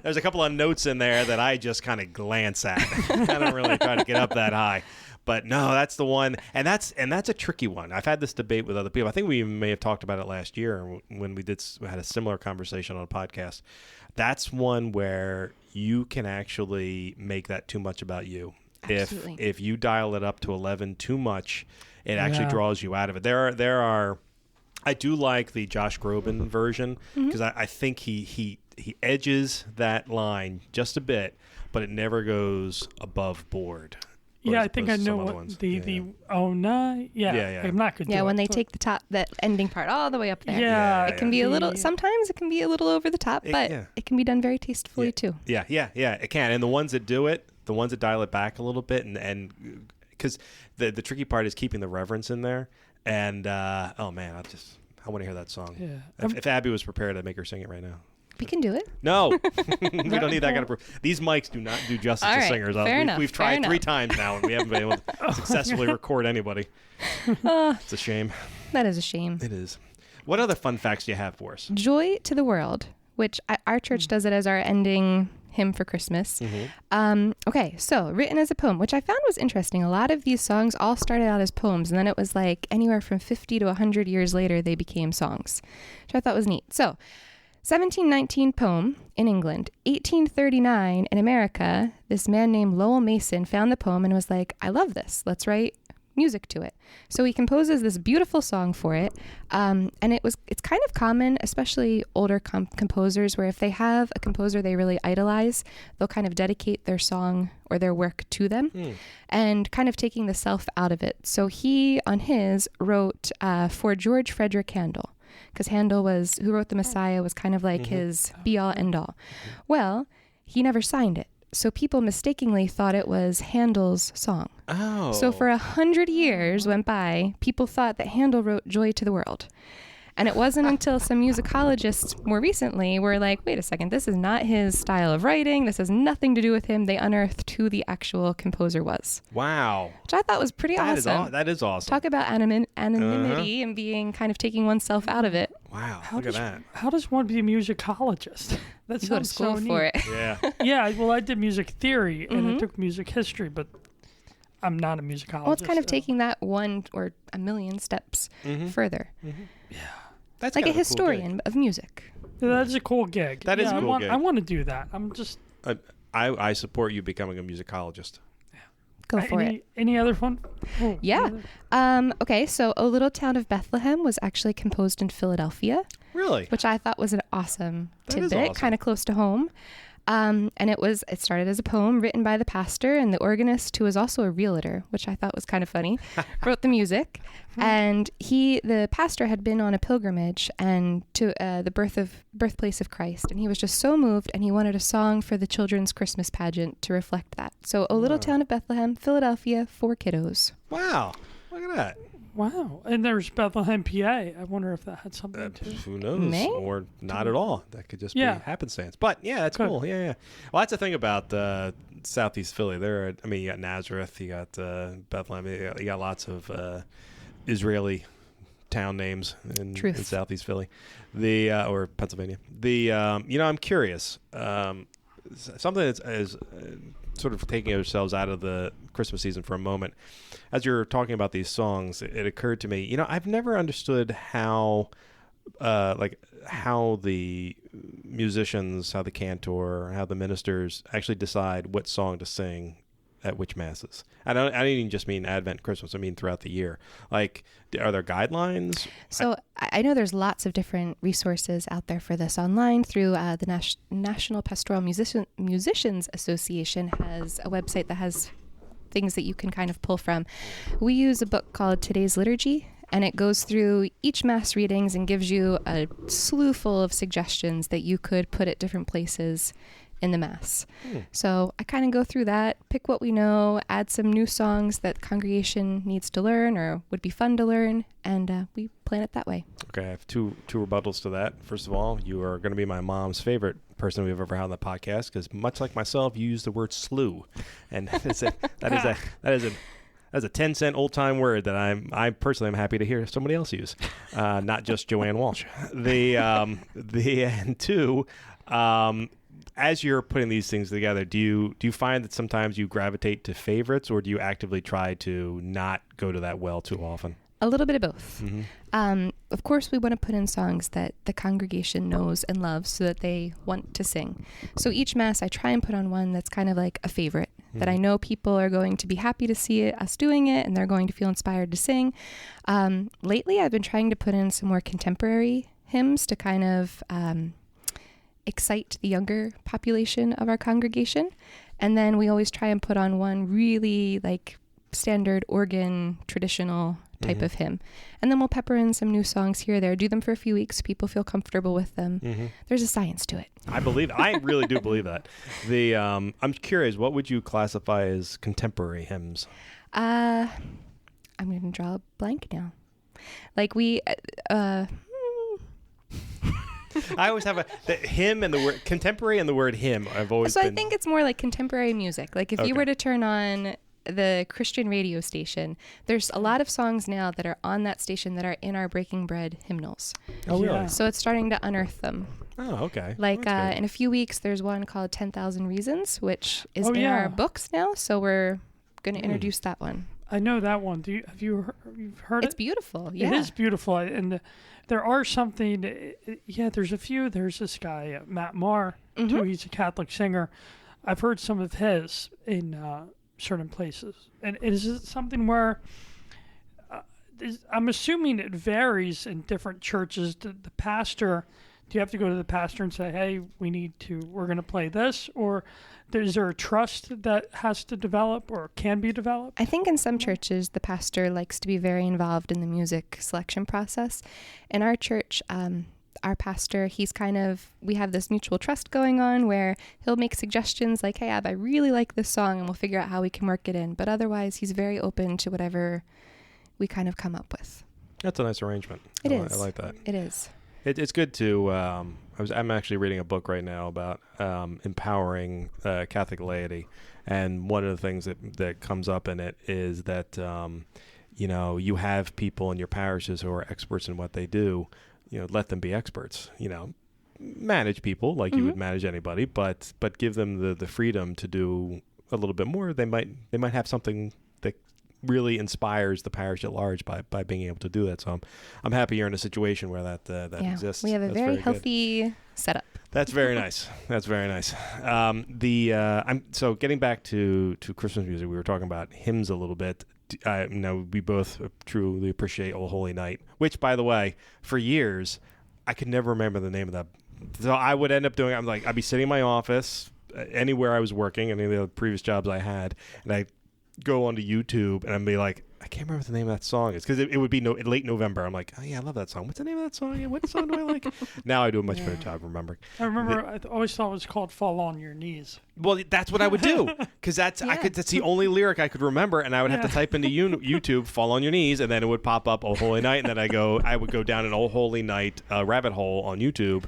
There's a couple of notes in there that I just kind of glance at. I don't really try to get up that high. But no, that's the one, and that's a tricky one. I've had this debate with other people. I think we may have talked about it last year when we had a similar conversation on a podcast. That's one where you can actually make that too much about you. Absolutely. If you dial it up to 11 too much, it actually draws you out of it. There are. I do like the Josh Groban version because I think he edges that line just a bit, but it never goes above board. Yeah, I think I know what I'm not good. Yeah, when they take that ending part all the way up there. Yeah, it can be a little. Sometimes it can be a little over the top, but it can be done very tastefully too. Yeah, it can. And the ones that do it, the ones that dial it back a little bit, and because the tricky part is keeping the reverence in there. And oh man, I want to hear that song. Yeah. If Abby was prepared, I'd make her sing it right now. We can do it. No, we don't need that kind of. These mics do not do justice to singers. We've tried 3 times now, and we haven't been able to successfully record anybody. It's a shame. That is a shame. It is. What other fun facts do you have for us? Joy to the World, which our church does it as our ending hymn for Christmas. Okay, so written as a poem, which I found was interesting. A lot of these songs all started out as poems, and then it was like anywhere from 50 to 100 years later, they became songs, which I thought was neat. So 1719 poem in England. 1839 in America, this man named Lowell Mason found the poem and was like, I love this. Let's write music to it. So he composes this beautiful song for it. And it's kind of common, especially older composers, where if they have a composer they really idolize, they'll kind of dedicate their song or their work to them and kind of taking the self out of it. So he, on his, wrote for George Frederick Handel. Because Handel who wrote the Messiah, was kind of like his be-all, end-all. Well, he never signed it. So people mistakenly thought it was Handel's song. Oh. So for 100 years went by, people thought that Handel wrote Joy to the World. And it wasn't until some musicologists more recently were like, wait a second, this is not his style of writing. This has nothing to do with him. They unearthed who the actual composer was. Wow. Which I thought was pretty awesome. That is awesome. Talk about anonymity and being kind of taking oneself out of it. Wow. Look at that. How does one be a musicologist? That You go to sounds school so for neat. it. Yeah. Yeah, well, I did music theory and I took music history, but I'm not a musicologist. Well, it's kind of taking that one or a million steps further. Yeah. That's Like kind a of cool historian gig. of music. That's a cool gig. That is a cool gig. I want to do that. I'm just... I support you becoming a musicologist. Go for it. Any other fun? Oh, Yeah. Okay, so A Little Town of Bethlehem was actually composed in Philadelphia, Really? which I thought was an awesome That is tidbit, awesome. kind of close to home. And it started as a poem written by the pastor, and the organist, who was also a realtor, which I thought was kind of funny, wrote the music. And the pastor had been on a pilgrimage and to the birthplace of Christ, and he was just so moved, and he wanted a song for the children's Christmas pageant to reflect that. So A Little Town of Bethlehem, Philadelphia, 4 kiddos. Wow. Look at that. Wow. And there's Bethlehem, PA. I wonder if that had something to... Who knows? May? Or not at all. That could just be Yeah. happenstance. But yeah, that's Could. cool. Yeah. Well, that's the thing about Southeast Philly. You got Nazareth, you got Bethlehem, you got lots of Israeli town names in Southeast Philly, or Pennsylvania. I'm curious. Something that's sort of taking ourselves out of the Christmas season for a moment, as you're talking about these songs, it occurred to me, I've never understood how the musicians, how the cantor, how the ministers actually decide what song to sing at which masses. I don't even just mean Advent, Christmas. I mean throughout the year. Like, are there guidelines? So I know there's lots of different resources out there for this online. Through the National Pastoral Musicians Association has a website that has things that you can kind of pull from. We use a book called Today's Liturgy, and it goes through each Mass readings and gives you a slew full of suggestions that you could put at different places in the Mass. So I kind of go through that, pick what we know, add some new songs that the congregation needs to learn or would be fun to learn, and we plan it that way. Okay, I have two rebuttals to that. First of all, you are going to be my mom's favorite person we've ever had on the podcast, because much like myself, you use the word slew, and that is a 10-cent old-time word that I personally am happy to hear somebody else use, not just Joanne Walsh. And two, as you're putting these things together, do you find that sometimes you gravitate to favorites, or do you actively try to not go to that well too often? A little bit of both. Mm-hmm. Of course, we want to put in songs that the congregation knows and loves so that they want to sing. So each Mass, I try and put on one that's kind of like a favorite, that I know people are going to be happy to see us doing it, and they're going to feel inspired to sing. Lately, I've been trying to put in some more contemporary hymns to kind of excite the younger population of our congregation. And then we always try and put on one really like standard organ, traditional type of hymn. And then we'll pepper in some new songs here or there, do them for a few weeks. People feel comfortable with them. There's a science to it. I really do believe that. I'm curious, what would you classify as contemporary hymns? I'm going to draw a blank now. Like I always have the hymn and the word contemporary and the word hymn. I think it's more like contemporary music. Like if you were to turn on the Christian radio station, there's a lot of songs now that are on that station that are in our Breaking Bread hymnals. Oh, really? So it's starting to unearth them. Oh, okay. Like in a few weeks, there's one called 10,000 Reasons, which is in our books now. So we're going to introduce that one. I know that one. Have you heard it? It's beautiful. Yeah. It is beautiful. And there are something, there's a few. There's this guy, Matt Marr, too. He's a Catholic singer. I've heard some of his in certain places. And is it something where, I'm assuming it varies in different churches. The pastor, do you have to go to the pastor and say, hey, we're going to play this? Or is there a trust that has to develop or can be developed? I think in some churches, the pastor likes to be very involved in the music selection process. In our church, our pastor, we have this mutual trust going on where he'll make suggestions like, hey, Ab, I really like this song, and we'll figure out how we can work it in. But otherwise, he's very open to whatever we kind of come up with. That's a nice arrangement. It is. I like that. It is. It's good to. I'm actually reading a book right now about empowering Catholic laity, and one of the things that comes up in it is that you have people in your parishes who are experts in what they do. Let them be experts. Manage people like you would manage anybody, but give them the freedom to do a little bit more. They might have something that really inspires the parish at large by being able to do that. So I'm happy you're in a situation where that exists. We have a very healthy setup. That's very nice. That's very nice. So getting back to Christmas music, we were talking about hymns a little bit. We both truly appreciate O Holy Night, which, by the way, for years, I could never remember the name of that. So I would end up doing, I'd be sitting in my office, anywhere I was working, any of the previous jobs I had, and I'd go onto YouTube and I'd be like, I can't remember what the name of that song is, because it would be late November. I'm like, oh yeah, I love that song. What's the name of that song? What song do I like? Now I do a much better job remembering. I remember I always thought it was called Fall on Your Knees. Well, that's what I would do, because that's the only lyric I could remember, and I would have to type into YouTube "Fall on Your Knees," and then it would pop up "Oh Holy Night," and then I would go down an "Oh Holy Night" rabbit hole on YouTube,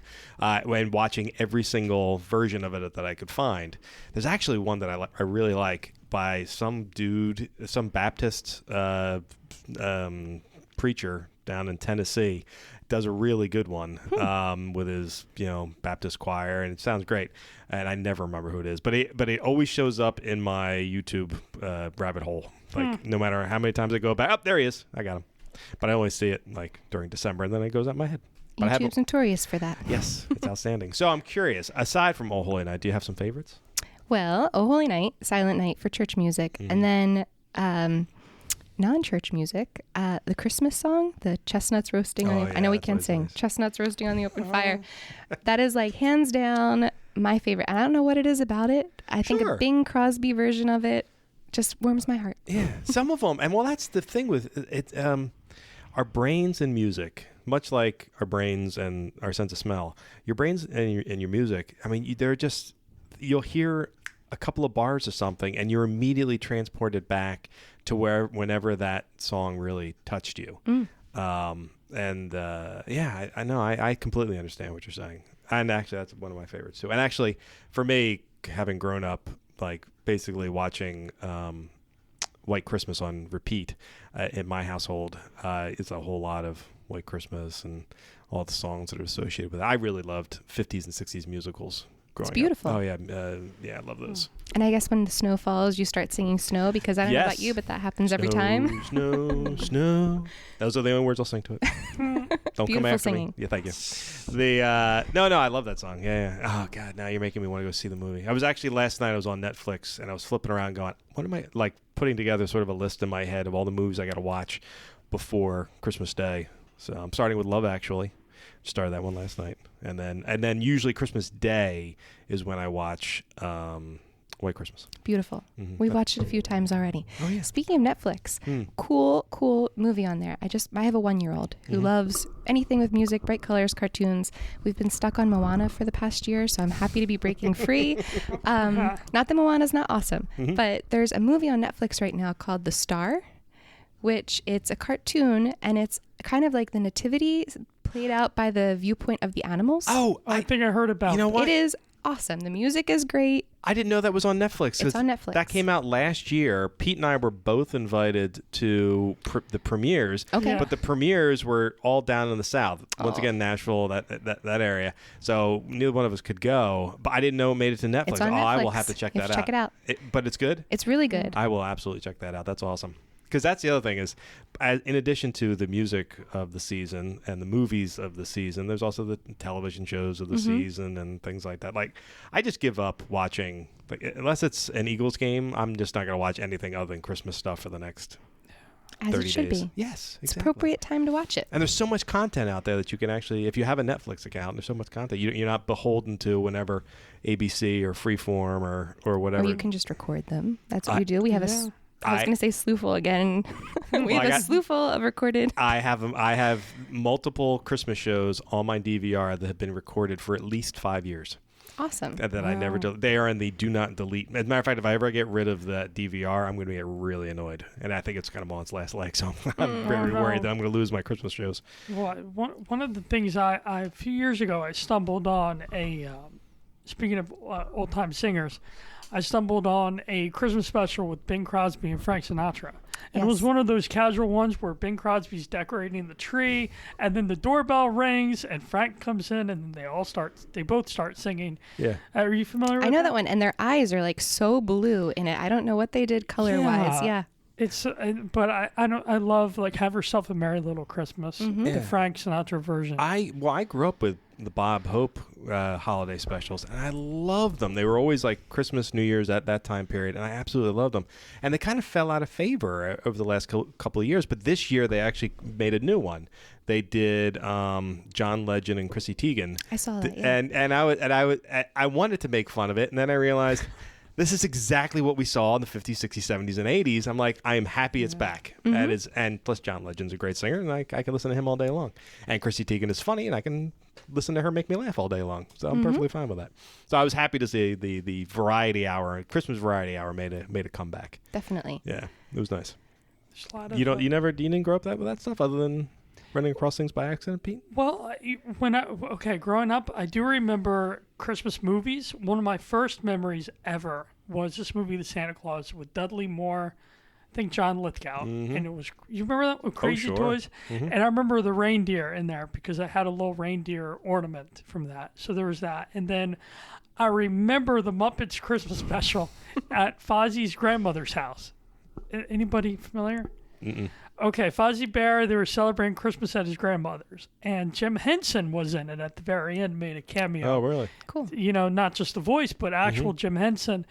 when watching every single version of it that I could find. There's actually one that I really like by some dude, some Baptist preacher down in Tennessee does a really good one with his Baptist choir, and it sounds great. And I never remember who it is, but it always shows up in my YouTube rabbit hole. Like no matter how many times I go back, there he is. I got him. But I only see it like during December, and then it goes out my head. But YouTube's notorious for that. Yes, it's outstanding. So I'm curious, aside from Oh Holy Night, do you have some favorites? Well, Oh Holy Night, Silent Night for church music, and then non-church music, the Christmas song, the chestnuts roasting on the, I know we can't sing, nice. Chestnuts roasting on the open fire. That is like hands down my favorite. And I don't know what it is about it. I think a Bing Crosby version of it just warms my heart. Yeah, some of them. And well, that's the thing with it. Our brains and music, much like our brains and our sense of smell, your brains and your music, I mean, they're just, you'll hear a couple of bars of something and you're immediately transported back to whenever that song really touched you. I know, I completely understand what you're saying. And actually, that's one of my favorites too. And actually, for me, having grown up, like basically watching White Christmas on repeat in my household, it's a whole lot of White Christmas and all the songs that are associated with it. I really loved 50s and 60s musicals. It's beautiful. Up. Oh yeah, I love those. And I guess when the snow falls, you start singing "Snow" because I don't know about you, but that happens every time. Snow, snow. Those are the only words I'll sing to it. Don't come after singing. me. Yeah, thank you. No, I love that song. Yeah. Oh God, now you're making me want to go see the movie. I was actually last night. I was on Netflix and I was flipping around, going, "What am I like?" Putting together sort of a list in my head of all the movies I got to watch before Christmas Day. So I'm starting with Love Actually. Started that one last night, and then usually Christmas Day is when I watch White Christmas. Beautiful. We've watched it a few times already. Oh yeah. Speaking of Netflix, cool movie on there. I have a 1-year-old who loves anything with music, bright colors, cartoons. We've been stuck on Moana for the past year, so I'm happy to be breaking free. Not that Moana's not awesome, but there's a movie on Netflix right now called The Star, which it's a cartoon, and it's kind of like the nativity played out by the viewpoint of the animals. Oh, I think I heard about it. You know what? It is awesome. The music is great. I didn't know that was on Netflix. It's on Netflix. That came out last year. Pete and I were both invited to the premieres. Okay. But the premieres were all down in the South. Once again, Nashville, that area. So neither one of us could go. But I didn't know it made it to Netflix. It's on Netflix. I will have to check that out. Check it out. But it's good? It's really good. I will absolutely check that out. That's awesome. Because that's the other thing is, in addition to the music of the season and the movies of the season, there's also the television shows of the season and things like that. Like, I just give up watching, unless it's an Eagles game, I'm just not going to watch anything other than Christmas stuff for the next 30 As it should days. be. Yes, exactly. It's appropriate time to watch it. And there's so much content out there that you can actually, if you have a Netflix account, there's so much content. You're not beholden to whenever ABC or Freeform or whatever. Or you can just record them. That's what you do. We have I was going to say slew again. We have a slew of recorded. I have multiple Christmas shows on my DVR that have been recorded for at least 5 years. Awesome. That I never they are in the do not delete. As a matter of fact, if I ever get rid of that DVR, I'm going to get really annoyed. And I think it's kind of on its last leg, so I'm very worried that I'm going to lose my Christmas shows. Well, one of the things I a few years ago, I stumbled on speaking of old-time singers, I stumbled on a Christmas special with Bing Crosby and Frank Sinatra. And it was one of those casual ones where Bing Crosby's decorating the tree, and then the doorbell rings, and Frank comes in, and they both start singing. Yeah. Are you familiar with that? I know that one, and their eyes are like so blue in it. I don't know what they did color-wise. Yeah. It's, but I love like Have Yourself a Merry Little Christmas, the Frank Sinatra version. I grew up with the Bob Hope holiday specials, and I loved them. They were always like Christmas, New Year's at that time period, and I absolutely loved them. And they kind of fell out of favor over the last couple of years, but this year they actually made a new one. They did John Legend and Chrissy Teigen. I saw that. Yeah. And I wanted to make fun of it, and then I realized. This is exactly what we saw in the 50s, 60s, 70s, and 80s. I'm like, I am happy it's back. And plus John Legend's a great singer, and I can listen to him all day long. And Chrissy Teigen is funny, and I can listen to her make me laugh all day long. So I'm perfectly fine with that. So I was happy to see the variety hour, Christmas variety hour made a comeback. Definitely. Yeah, it was nice. You didn't grow up with that stuff other than running across things by accident, Pete? Well, growing up, I do remember Christmas movies. One of my first memories ever was this movie, The Santa Claus, with Dudley Moore I think John Lithgow, and it was, you remember that with Crazy sure. Toys? And I remember the reindeer in there because I had a little reindeer ornament from that. So there was that. And then I remember the Muppets Christmas special at Fozzie's grandmother's house. Anybody familiar? Okay, Fozzie Bear, they were celebrating Christmas at his grandmother's. And Jim Henson was in it at the very end, made a cameo. Oh, really? Cool. You know, not just the voice, but actual Jim Henson.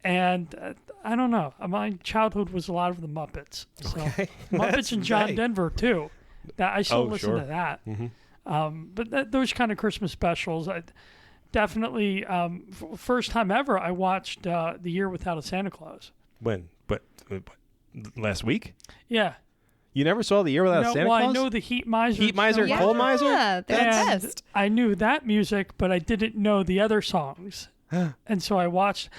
And I don't know. My childhood was a lot of the Muppets. So Okay. Muppets and John Right. Denver too. That I still listen sure. to that. But those kind of Christmas specials, I definitely. First time ever, I watched The Year Without a Santa Claus. When? But last week? Yeah. You never saw The Year Without a Santa Claus? I know the Heat Miser. Heat Miser, Yeah, Coal Miser? they're the And best. I knew that music, but I didn't know the other songs. And so I watched.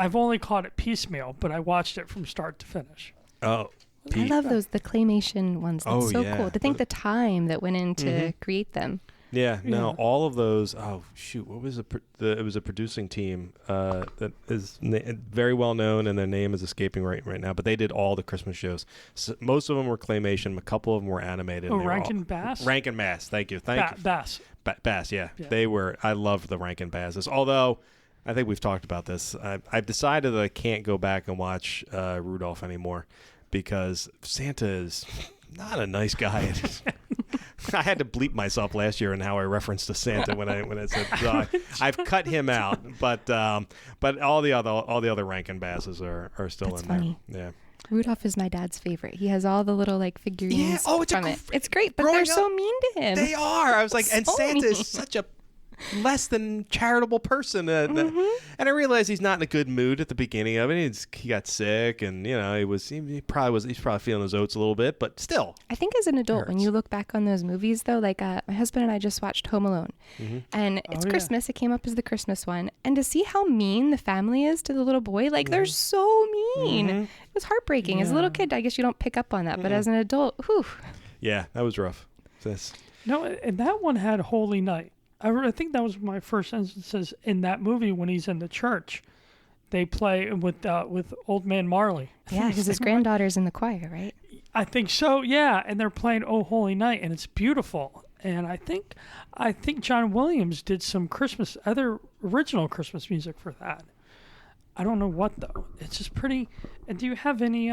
I've only caught it piecemeal, but I watched it from start to finish. Oh. I love the claymation ones. That's Oh, so yeah. cool. To think the time that went into create them. Yeah, no, Yeah. all of those. Oh shoot, what was it was a producing team that is very well known, and their name is escaping right now. But they did all the Christmas shows. So most of them were claymation. A couple of them were animated. Oh, and they were Rankin Bass? Rankin Bass. Thank you. Bass. Bass. Yeah, Yeah. they were. I loved the Rankin Basses. Although I think we've talked about this. I've decided that I can't go back and watch Rudolph anymore because Santa is not a nice guy. I had to bleep myself last year in how I referenced to Santa when I said I've cut him out, but all the other Rankin Basses are still That's in funny. there. Yeah. Rudolph is my dad's favorite. He has all the little figurines Yeah. Oh, it's from it. It's great, but they're growing so up, mean to him. They are. I was like, and So Santa mean. is such a less than charitable person, and I realized he's not in a good mood at the beginning of it. He got sick, and he's probably feeling his oats a little bit, but still. I think as an adult, when hurts. you look back on those movies, though, like my husband and I just watched Home Alone, and it's yeah. Christmas. It came up as the Christmas one, and to see how mean the family is to the little boy, like they're so mean. It was heartbreaking. As a little kid, I guess you don't pick up on that, but as an adult, whew. Yeah, that was rough. No, and that one had Holy Night. I think that was my first instances in that movie when he's in the church. They play with Old Man Marley. Yeah, because his granddaughter's in the choir, right? I think so, yeah. And they're playing "Oh Holy Night," and it's beautiful. And I think John Williams did some other original Christmas music for that. I don't know what though. It's just pretty. And do you have any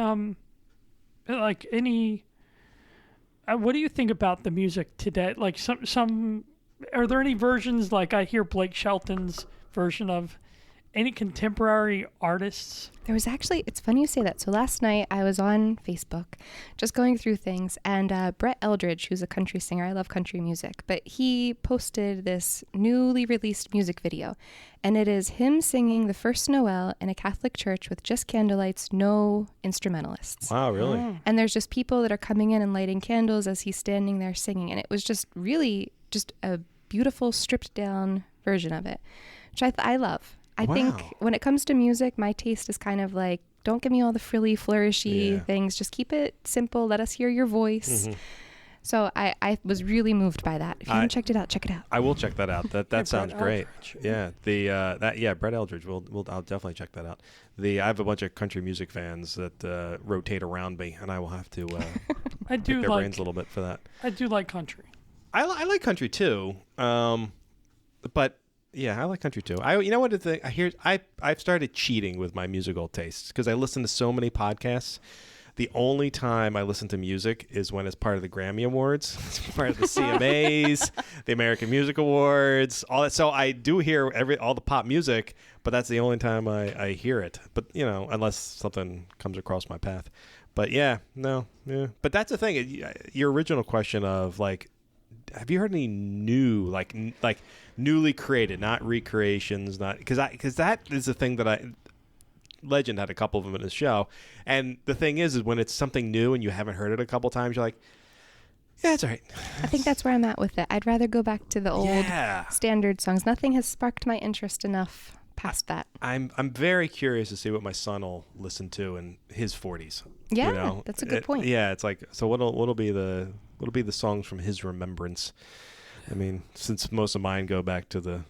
what do you think about the music today? Like some. Are there any versions, like I hear Blake Shelton's version of any contemporary artists? There was actually, it's funny you say that. So last night I was on Facebook just going through things, and Brett Eldridge, who's a country singer, I love country music, but he posted this newly released music video, and it is him singing the first Noel in a Catholic church with just candlelights, no instrumentalists. Wow, really? And there's just people that are coming in and lighting candles as he's standing there singing, and it was just really just a beautiful stripped down version of it, which I love. I think when it comes to music, my taste is kind of like, don't give me all the frilly, flourishy things. Just keep it simple. Let us hear your voice. So I was really moved by that. If you haven't checked it out, check it out. I will check that out. That sounds Brett great. Eldridge. Yeah, Brett Eldridge. I'll definitely check that out. I have a bunch of country music fans that rotate around me, and I will have to I do pick their like brains a little bit for that. I do like country. I like country too, but yeah, I like country too. You know what the thing? I've started cheating with my musical tastes because I listen to so many podcasts. The only time I listen to music is when it's part of the Grammy Awards, it's part of the CMAs, the American Music Awards, all that. So I do hear all the pop music, but that's the only time I hear it. But unless something comes across my path. But But that's the thing. Your original question of like, have you heard any new like newly created, not recreations, not because that is the thing that Legend had a couple of them in his show, and the thing is when it's something new and you haven't heard it a couple times, you're like, yeah, it's all right. I think that's where I'm at with it. I'd rather go back to the old standard songs. Nothing has sparked my interest enough past that. I'm very curious to see what my son will listen to in his 40s. Yeah, that's a good point. Yeah, it's like, so what'll be the songs from his remembrance? I mean, since most of mine go back to the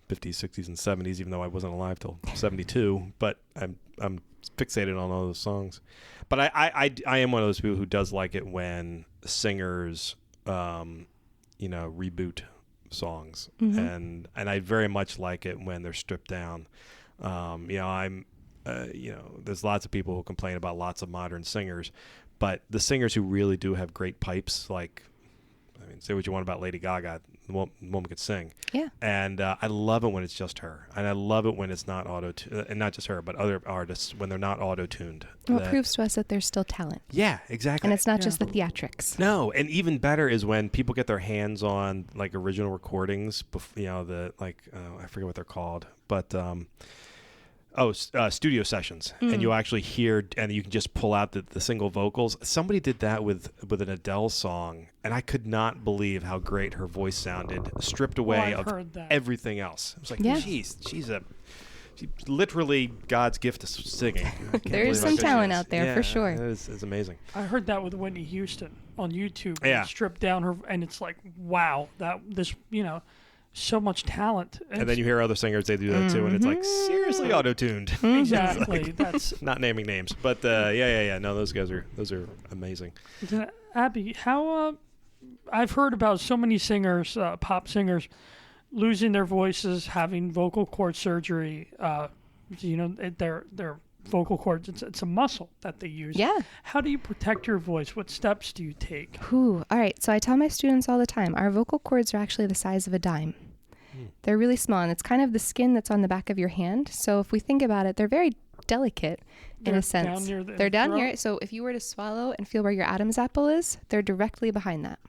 50s, 60s, and 70s, even though I wasn't alive till 72, but I'm fixated on all those songs. But I am one of those people who does like it when singers, reboot songs, and I very much like it when they're stripped down. There's lots of people who complain about lots of modern singers, but the singers who really do have great pipes, say what you want about Lady Gaga, the woman could sing. Yeah. And I love it when it's just her. And I love it when it's not and not just her, but other artists, when they're not auto-tuned. Well, it proves to us that there's still talent. Yeah, exactly. And it's not just the theatrics. No, and even better is when people get their hands on original recordings, I forget what they're called, but studio sessions, and you actually hear, and you can just pull out the single vocals. Somebody did that with an Adele song, and I could not believe how great her voice sounded, stripped away of everything else. I was like, geez, she's literally God's gift to singing. There is some talent out there, for sure. It's amazing. I heard that with Whitney Houston on YouTube. Yeah. Stripped down her, and it's like, wow, so much talent. And then you hear other singers, they do that too, and it's like, seriously auto-tuned. Exactly. That's not naming names, but no, those are amazing. Abby, how I've heard about so many singers, pop singers, losing their voices, having vocal cord surgery. Their vocal cords, it's a muscle that they use. Yeah. How do you protect your voice? What steps do you take? All right. So I tell my students all the time, our vocal cords are actually the size of a dime. They're really small, and it's kind of the skin that's on the back of your hand. So if we think about it, they're very delicate in a sense. They're down here. So if you were to swallow and feel where your Adam's apple is, they're directly behind that.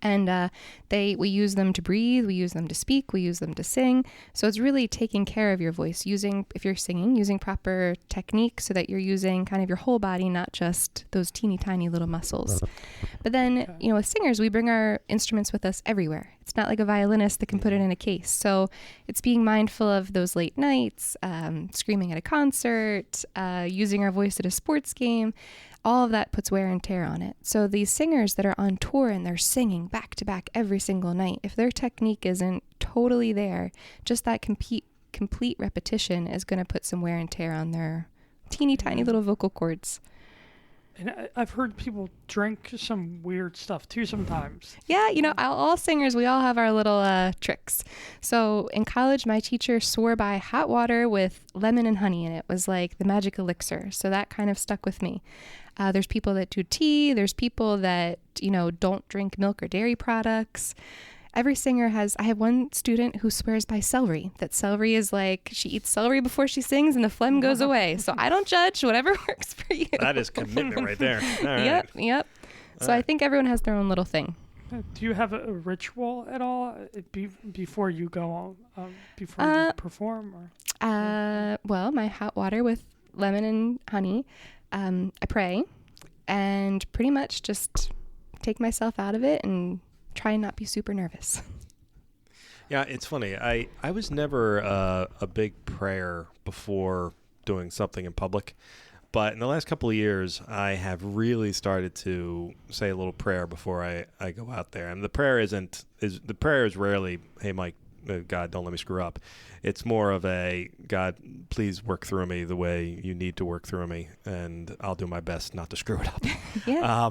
And we use them to breathe, we use them to speak, we use them to sing. So it's really taking care of your voice, if you're singing, using proper technique so that you're using kind of your whole body, not just those teeny tiny little muscles. But then, with singers, we bring our instruments with us everywhere. It's not like a violinist that can put it in a case. So it's being mindful of those late nights, screaming at a concert, using our voice at a sports game. All of that puts wear and tear on it. So these singers that are on tour and they're singing back to back every single night, if their technique isn't totally there, just that complete repetition is going to put some wear and tear on their teeny tiny little vocal cords. And I've heard people drink some weird stuff too sometimes. Yeah, all singers, we all have our little tricks. So in college, my teacher swore by hot water with lemon and honey, and it was like the magic elixir. So that kind of stuck with me. There's people that do tea. There's people that, don't drink milk or dairy products. Every singer I have one student who swears by celery, that celery is like, she eats celery before she sings and the phlegm goes away. So I don't judge, whatever works for you. That is commitment right there. All right. Yep. So I think everyone has their own little thing. Do you have a ritual at all before you go on, before you perform? Well, my hot water with lemon and honey, I pray and pretty much just take myself out of it and try and not be super nervous. Yeah, it's funny. I was never a big prayer before doing something in public, but in the last couple of years, I have really started to say a little prayer before I go out there. And the prayer is rarely, hey, Mike, God, don't let me screw up. It's more of a, God, please work through me the way you need to work through me, and I'll do my best not to screw it up. Yeah.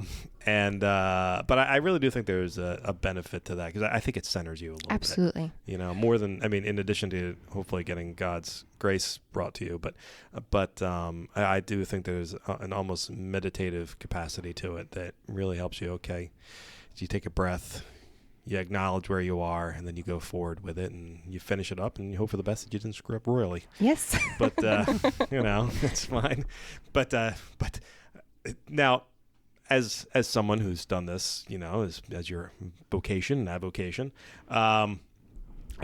But I really do think there's a benefit to that, because I think it centers you a little Absolutely. bit. More than, in addition to hopefully getting God's grace brought to you, but I do think there's an almost meditative capacity to it that really helps you. Okay, you take a breath, you acknowledge where you are, and then you go forward with it, and you finish it up, and you hope for the best that you didn't screw up royally. Yes. But that's fine. But now, as someone who's done this, as your vocation and avocation, I'm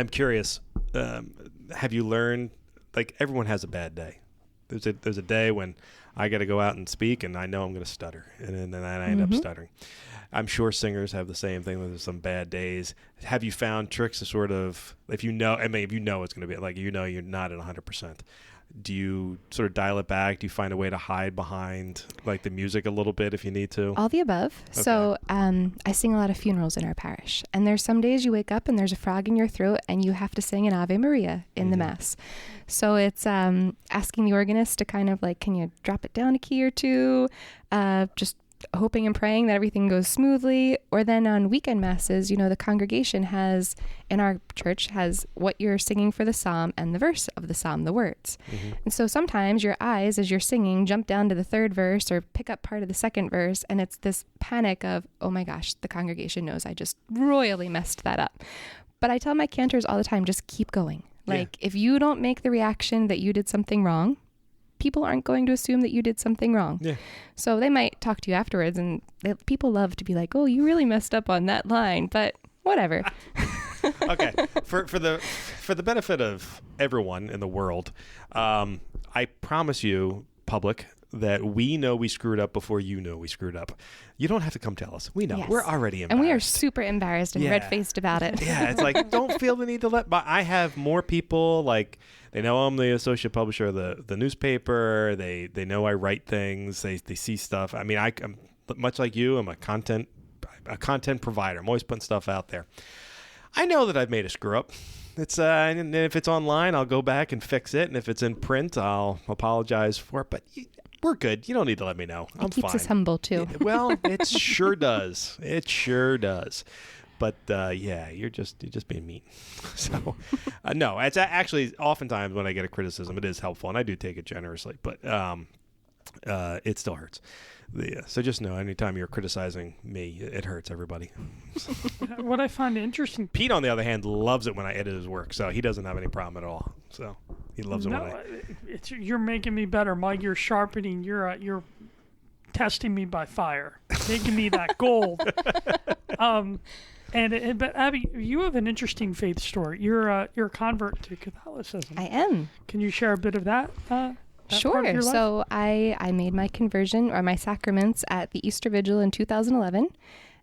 curious. Have you learned? Like, everyone has a bad day. There's a day when I got to go out and speak, and I know I'm going to stutter, and then I end up stuttering. I'm sure singers have the same thing. There's some bad days. Have you found tricks to sort of, if you know it's going to be like, you're not at 100%, do you sort of dial it back? Do you find a way to hide behind like the music a little bit if you need to? All the above. Okay. So I sing a lot of funerals in our parish, and there's some days you wake up and there's a frog in your throat and you have to sing an Ave Maria in the Mass. So it's asking the organist to kind of like, can you drop it down a key or two? Just hoping and praying that everything goes smoothly. Or then on weekend masses, the congregation has, in our church, has what you're singing for the psalm and the verse of the psalm, the words. And so sometimes your eyes, as you're singing, jump down to the third verse or pick up part of the second verse, and it's this panic of, oh my gosh, the congregation knows I just royally messed that up. But I tell my cantors all the time, just keep going. Like, if you don't make the reaction that you did something wrong, people aren't going to assume that you did something wrong. Yeah. So they might talk to you afterwards, and people love to be like, oh, you really messed up on that line, but whatever. Okay. For the benefit of everyone in the world, I promise you, public, that we know we screwed up before you know we screwed up. You don't have to come tell us. We know. Yes. We're already embarrassed. And we are super embarrassed and red-faced about it. Yeah, it's like, don't feel the need to let... But I have more people, like, they know I'm the associate publisher of the newspaper. They know I write things. They see stuff. I mean, I'm much like you. I'm a content provider. I'm always putting stuff out there. I know that I've made a screw up. It's and if it's online, I'll go back and fix it. And if it's in print, I'll apologize for it. But we're good. You don't need to let me know. I'm fine. It keeps us humble, too. Well, it sure does. It sure does. But you're just being mean. So no, it's actually oftentimes when I get a criticism, it is helpful, and I do take it generously. But it still hurts. So just know, anytime you're criticizing me, it hurts everybody. What I find interesting, Pete, on the other hand, loves it when I edit his work, so he doesn't have any problem at all. So he loves it when you're making me better, Mike. You're sharpening. You're testing me by fire, making me that gold. But Abby, you have an interesting faith story. You're a convert to Catholicism. I am. Can you share a bit of that? Sure. So I made my conversion or my sacraments at the Easter Vigil in 2011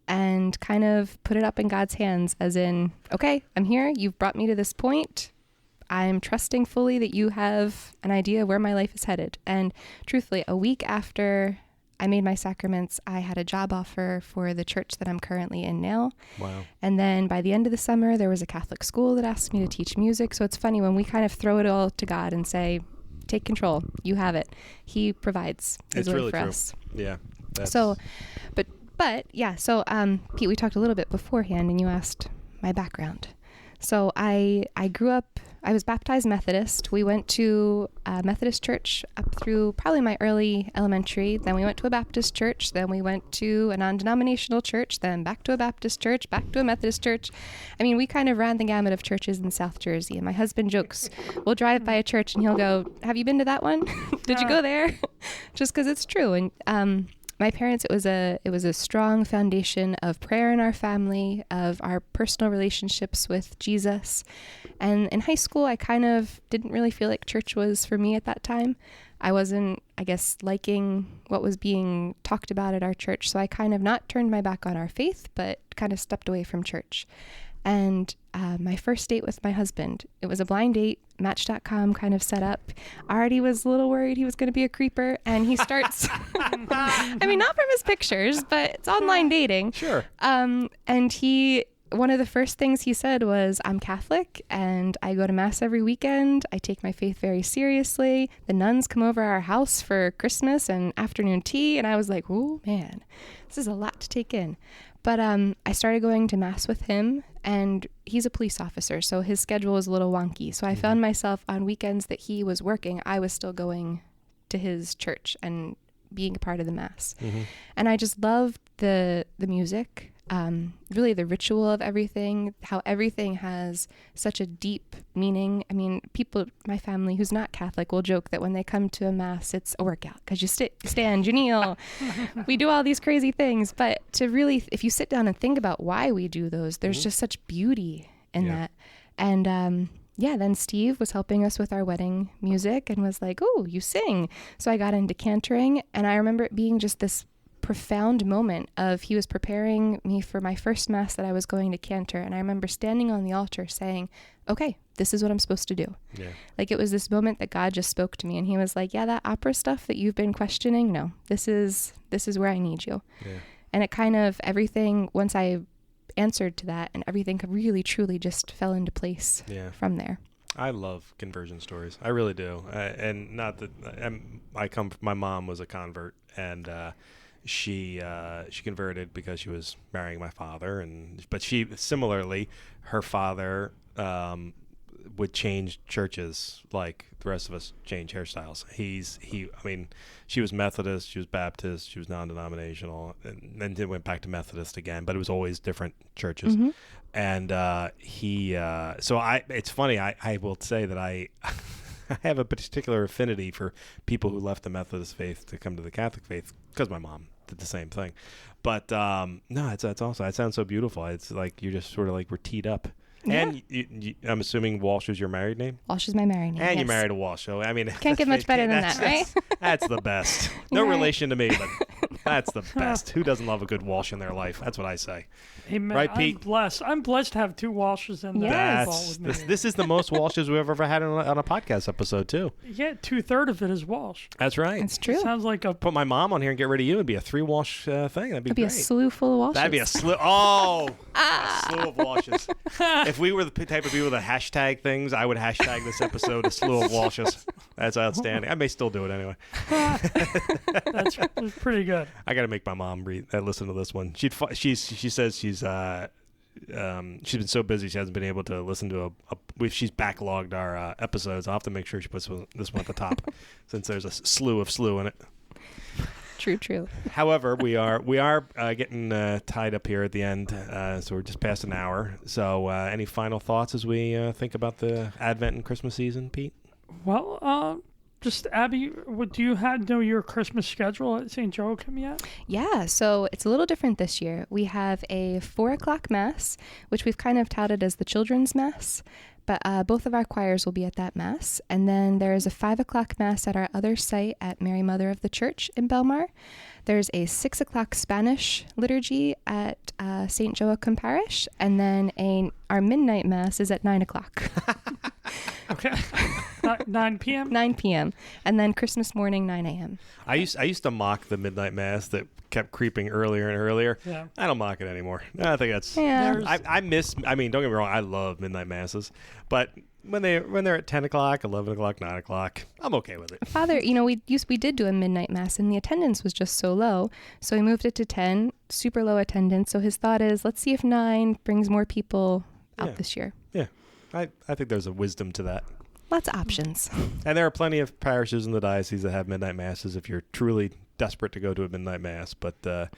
and kind of put it up in God's hands as in, okay, I'm here. You've brought me to this point. I'm trusting fully that you have an idea of where my life is headed. And truthfully, a week after I made my sacraments, I had a job offer for the church that I'm currently in now. Wow. And then by the end of the summer, there was a Catholic school that asked me to teach music. So it's funny when we kind of throw it all to God and say, take control. You have it. He provides his way for us. Yeah. So, but yeah. So, Pete, we talked a little bit beforehand, and you asked my background. So I grew up. I was baptized Methodist. We went to a Methodist church up through probably my early elementary. Then we went to a Baptist church. Then we went to a non-denominational church. Then back to a Baptist church. Back to a Methodist church. I mean, we kind of ran the gamut of churches in South Jersey. And my husband jokes, we'll drive by a church and he'll go, "Have you been to that one? Did you go there?" Just because it's true. And my parents, it was a strong foundation of prayer in our family, of our personal relationships with Jesus. And in high school, I kind of didn't really feel like church was for me at that time. I wasn't, I guess, liking what was being talked about at our church. So I kind of not turned my back on our faith, but kind of stepped away from church. And my first date with my husband, it was a blind date, Match.com kind of set up. I already was a little worried he was going to be a creeper. And he starts, I mean, not from his pictures, but it's online dating. Sure. And one of the first things he said was, I'm Catholic and I go to Mass every weekend. I take my faith very seriously. The nuns come over our house for Christmas and afternoon tea. And I was like, oh man, this is a lot to take in. But I started going to Mass with him, and he's a police officer, so his schedule was a little wonky. So I found myself on weekends that he was working, I was still going to his church and being a part of the Mass. And I just loved the music, really the ritual of everything, how everything has such a deep meaning. I mean, people, my family who's not Catholic will joke that when they come to a Mass, it's a workout because you stand, you kneel, we do all these crazy things. But to really, if you sit down and think about why we do those, there's just such beauty in that. And then Steve was helping us with our wedding music and was like, oh, you sing. So I got into cantoring, and I remember it being just this profound moment of he was preparing me for my first Mass that I was going to cantor. And I remember standing on the altar saying, okay, this is what I'm supposed to do. Yeah. Like it was this moment that God just spoke to me and he was like, yeah, that opera stuff that you've been questioning, no, this is where I need you. Yeah. And it kind of everything, once I answered to that, and everything really truly just fell into place from there. I love conversion stories. I really do. And not that my mom was a convert, and she converted because she was marrying my father, but she similarly, her father would change churches like the rest of us change hairstyles. She was Methodist, she was Baptist, she was non-denominational, and then went back to Methodist again, but it was always different churches. Mm-hmm. And it's funny, I will say that I have a particular affinity for people who left the Methodist faith to come to the Catholic faith because my mom did the same thing. But no, it's also, it sounds so beautiful. It's like you're just sort of like we're teed up. Yeah. And I'm assuming Walsh is your married name? Walsh is my married name. And yes. you're married to Walsh. So, I mean, can't get much better than that, right? That's the best. No Right. relation to me, but that's the best. Who doesn't love a good Walsh in their life? That's what I say. Hey, man, Right, Pete? I'm blessed to have two Walshes in the Yes. ball with me. This is the most Walshes we've ever had on a podcast episode, too. Yeah, 2/3 of it is Walsh. That's right. It's true. Sounds like a Put my mom on here and get rid of you. It'd be a 3 Walsh thing. That'd be It'd be great. a slew full of Walshes. That'd be a slew. Oh, a slew of Walshes. If we were the type of people that hashtag things, I would hashtag this episode a slew of Walshes. That's outstanding. I may still do it anyway. that's pretty good. I got to make my mom listen to this one. She says she's been so busy she hasn't been able to listen to she's backlogged our episodes. I'll have to make sure she puts this one at the top since there's a slew in it. True. However, we are getting tied up here at the end, so we're just past an hour. So, any final thoughts as we think about the Advent and Christmas season, Pete? Well, just Abby, do you know your Christmas schedule at St. Joachim yet? Yeah, so it's a little different this year. We have a 4:00 Mass, which we've kind of touted as the children's Mass, but both of our choirs will be at that Mass. And then there is a 5:00 Mass at our other site at Mary Mother of the Church in Bellmawr. There's a 6:00 Spanish liturgy at St. Joachim Parish, and then our midnight Mass is at 9:00. Okay. 9 p.m.? 9 p.m. And then Christmas morning, 9 a.m. I used to mock the midnight mass that kept creeping earlier and earlier. Yeah. I don't mock it anymore. I think that's. Yeah. I don't get me wrong. I love midnight masses, but when they're at 10 o'clock, 11 o'clock, 9 o'clock, I'm okay with it. Father, we did do a midnight Mass, and the attendance was just so low, so we moved it to 10, super low attendance. So his thought is, let's see if 9 brings more people out this year. Yeah. I think there's a wisdom to that. Lots of options. And there are plenty of parishes in the diocese that have midnight masses if you're truly desperate to go to a midnight mass. But hey,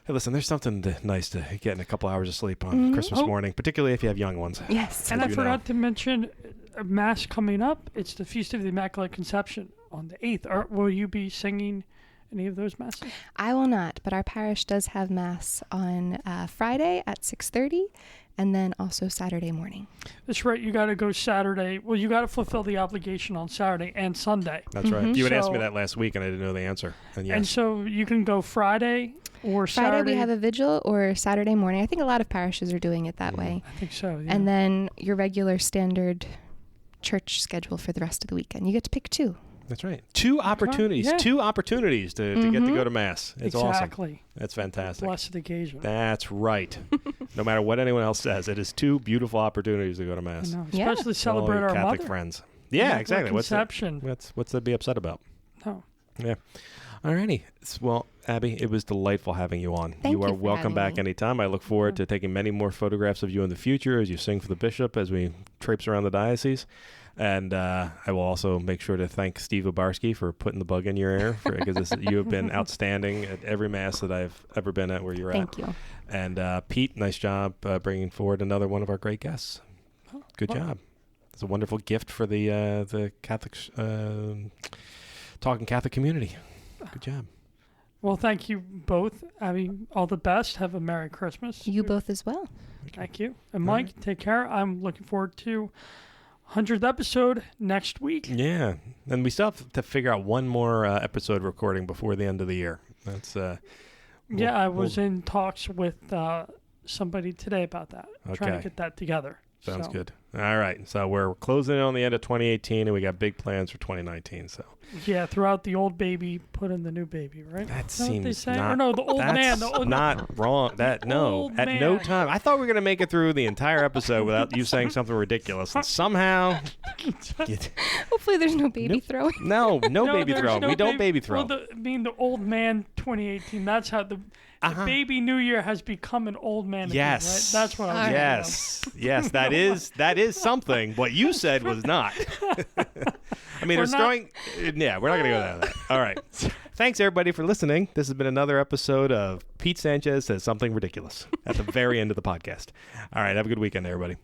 listen, there's something nice to getting a couple hours of sleep on Christmas morning, particularly if you have young ones. Yes. And I forgot to mention a Mass coming up. It's the Feast of the Immaculate Conception on the 8th. Will you be singing any of those Masses? I will not, but our parish does have Mass on Friday at 6:30. And then also Saturday morning. That's right. You got to go Saturday. Well, you got to fulfill the obligation on Saturday and Sunday. That's right. You had asked me that last week, and I didn't know the answer. And yes. And so you can go Friday or Saturday. Friday we have a vigil, or Saturday morning. I think a lot of parishes are doing it that way. I think so, yeah. And then your regular standard church schedule for the rest of the weekend. You get to pick 2. That's right. 2 opportunities. Yeah. 2 opportunities to get to go to Mass. It's exactly. awesome. That's fantastic. Blessed occasion. That's right. No matter what anyone else says, it is 2 beautiful opportunities to go to Mass. I know. Yeah. Especially celebrate All your our Catholic mother. friends. Yeah, exactly. Conception. What's to be upset about? No. Yeah. Alrighty. Well, Abby, it was delightful having you on. Thank you are you for welcome having back me. anytime. I look forward to taking many more photographs of you in the future as you sing for the bishop, as we traipse around the diocese. And I will also make sure to thank Steve Obarski for putting the bug in your ear, because you have been outstanding at every Mass that I've ever been at where you're at. Thank you. And Pete, nice job bringing forward another one of our great guests. Good job. It's a wonderful gift for the Catholic, talking Catholic community. Good job. Well, thank you both. Abby, all the best. Have a Merry Christmas. You both as well. Thank you. And Mike, take care. I'm looking forward to 100th episode next week. Yeah. And we still have to figure out one more episode recording before the end of the year. Yeah, I was in talks with somebody today about that. Trying to get that together. Sounds good. All right. So we're closing in on the end of 2018, and we got big plans for 2019. So yeah, throughout the old baby, put in the new baby, right? that Is that what they seems say? not. Or no, the old man. The old, not wrong. That no, old at man. no time. I thought we were gonna make it through the entire episode without you saying something ridiculous, and somehow. Hopefully, there's no baby throwing. No baby there's throw. no We don't baby throw. Well, the old man 2018. That's how the baby New Year has become an old man. Yes, again, right? That's what I was yes. That is something. What you said was not. I mean, it's throwing. Yeah, we're not gonna go down that. All right. Thanks everybody for listening. This has been another episode of Pete Sanchez Says Something Ridiculous at the very end of the podcast. All right, have a good weekend, everybody.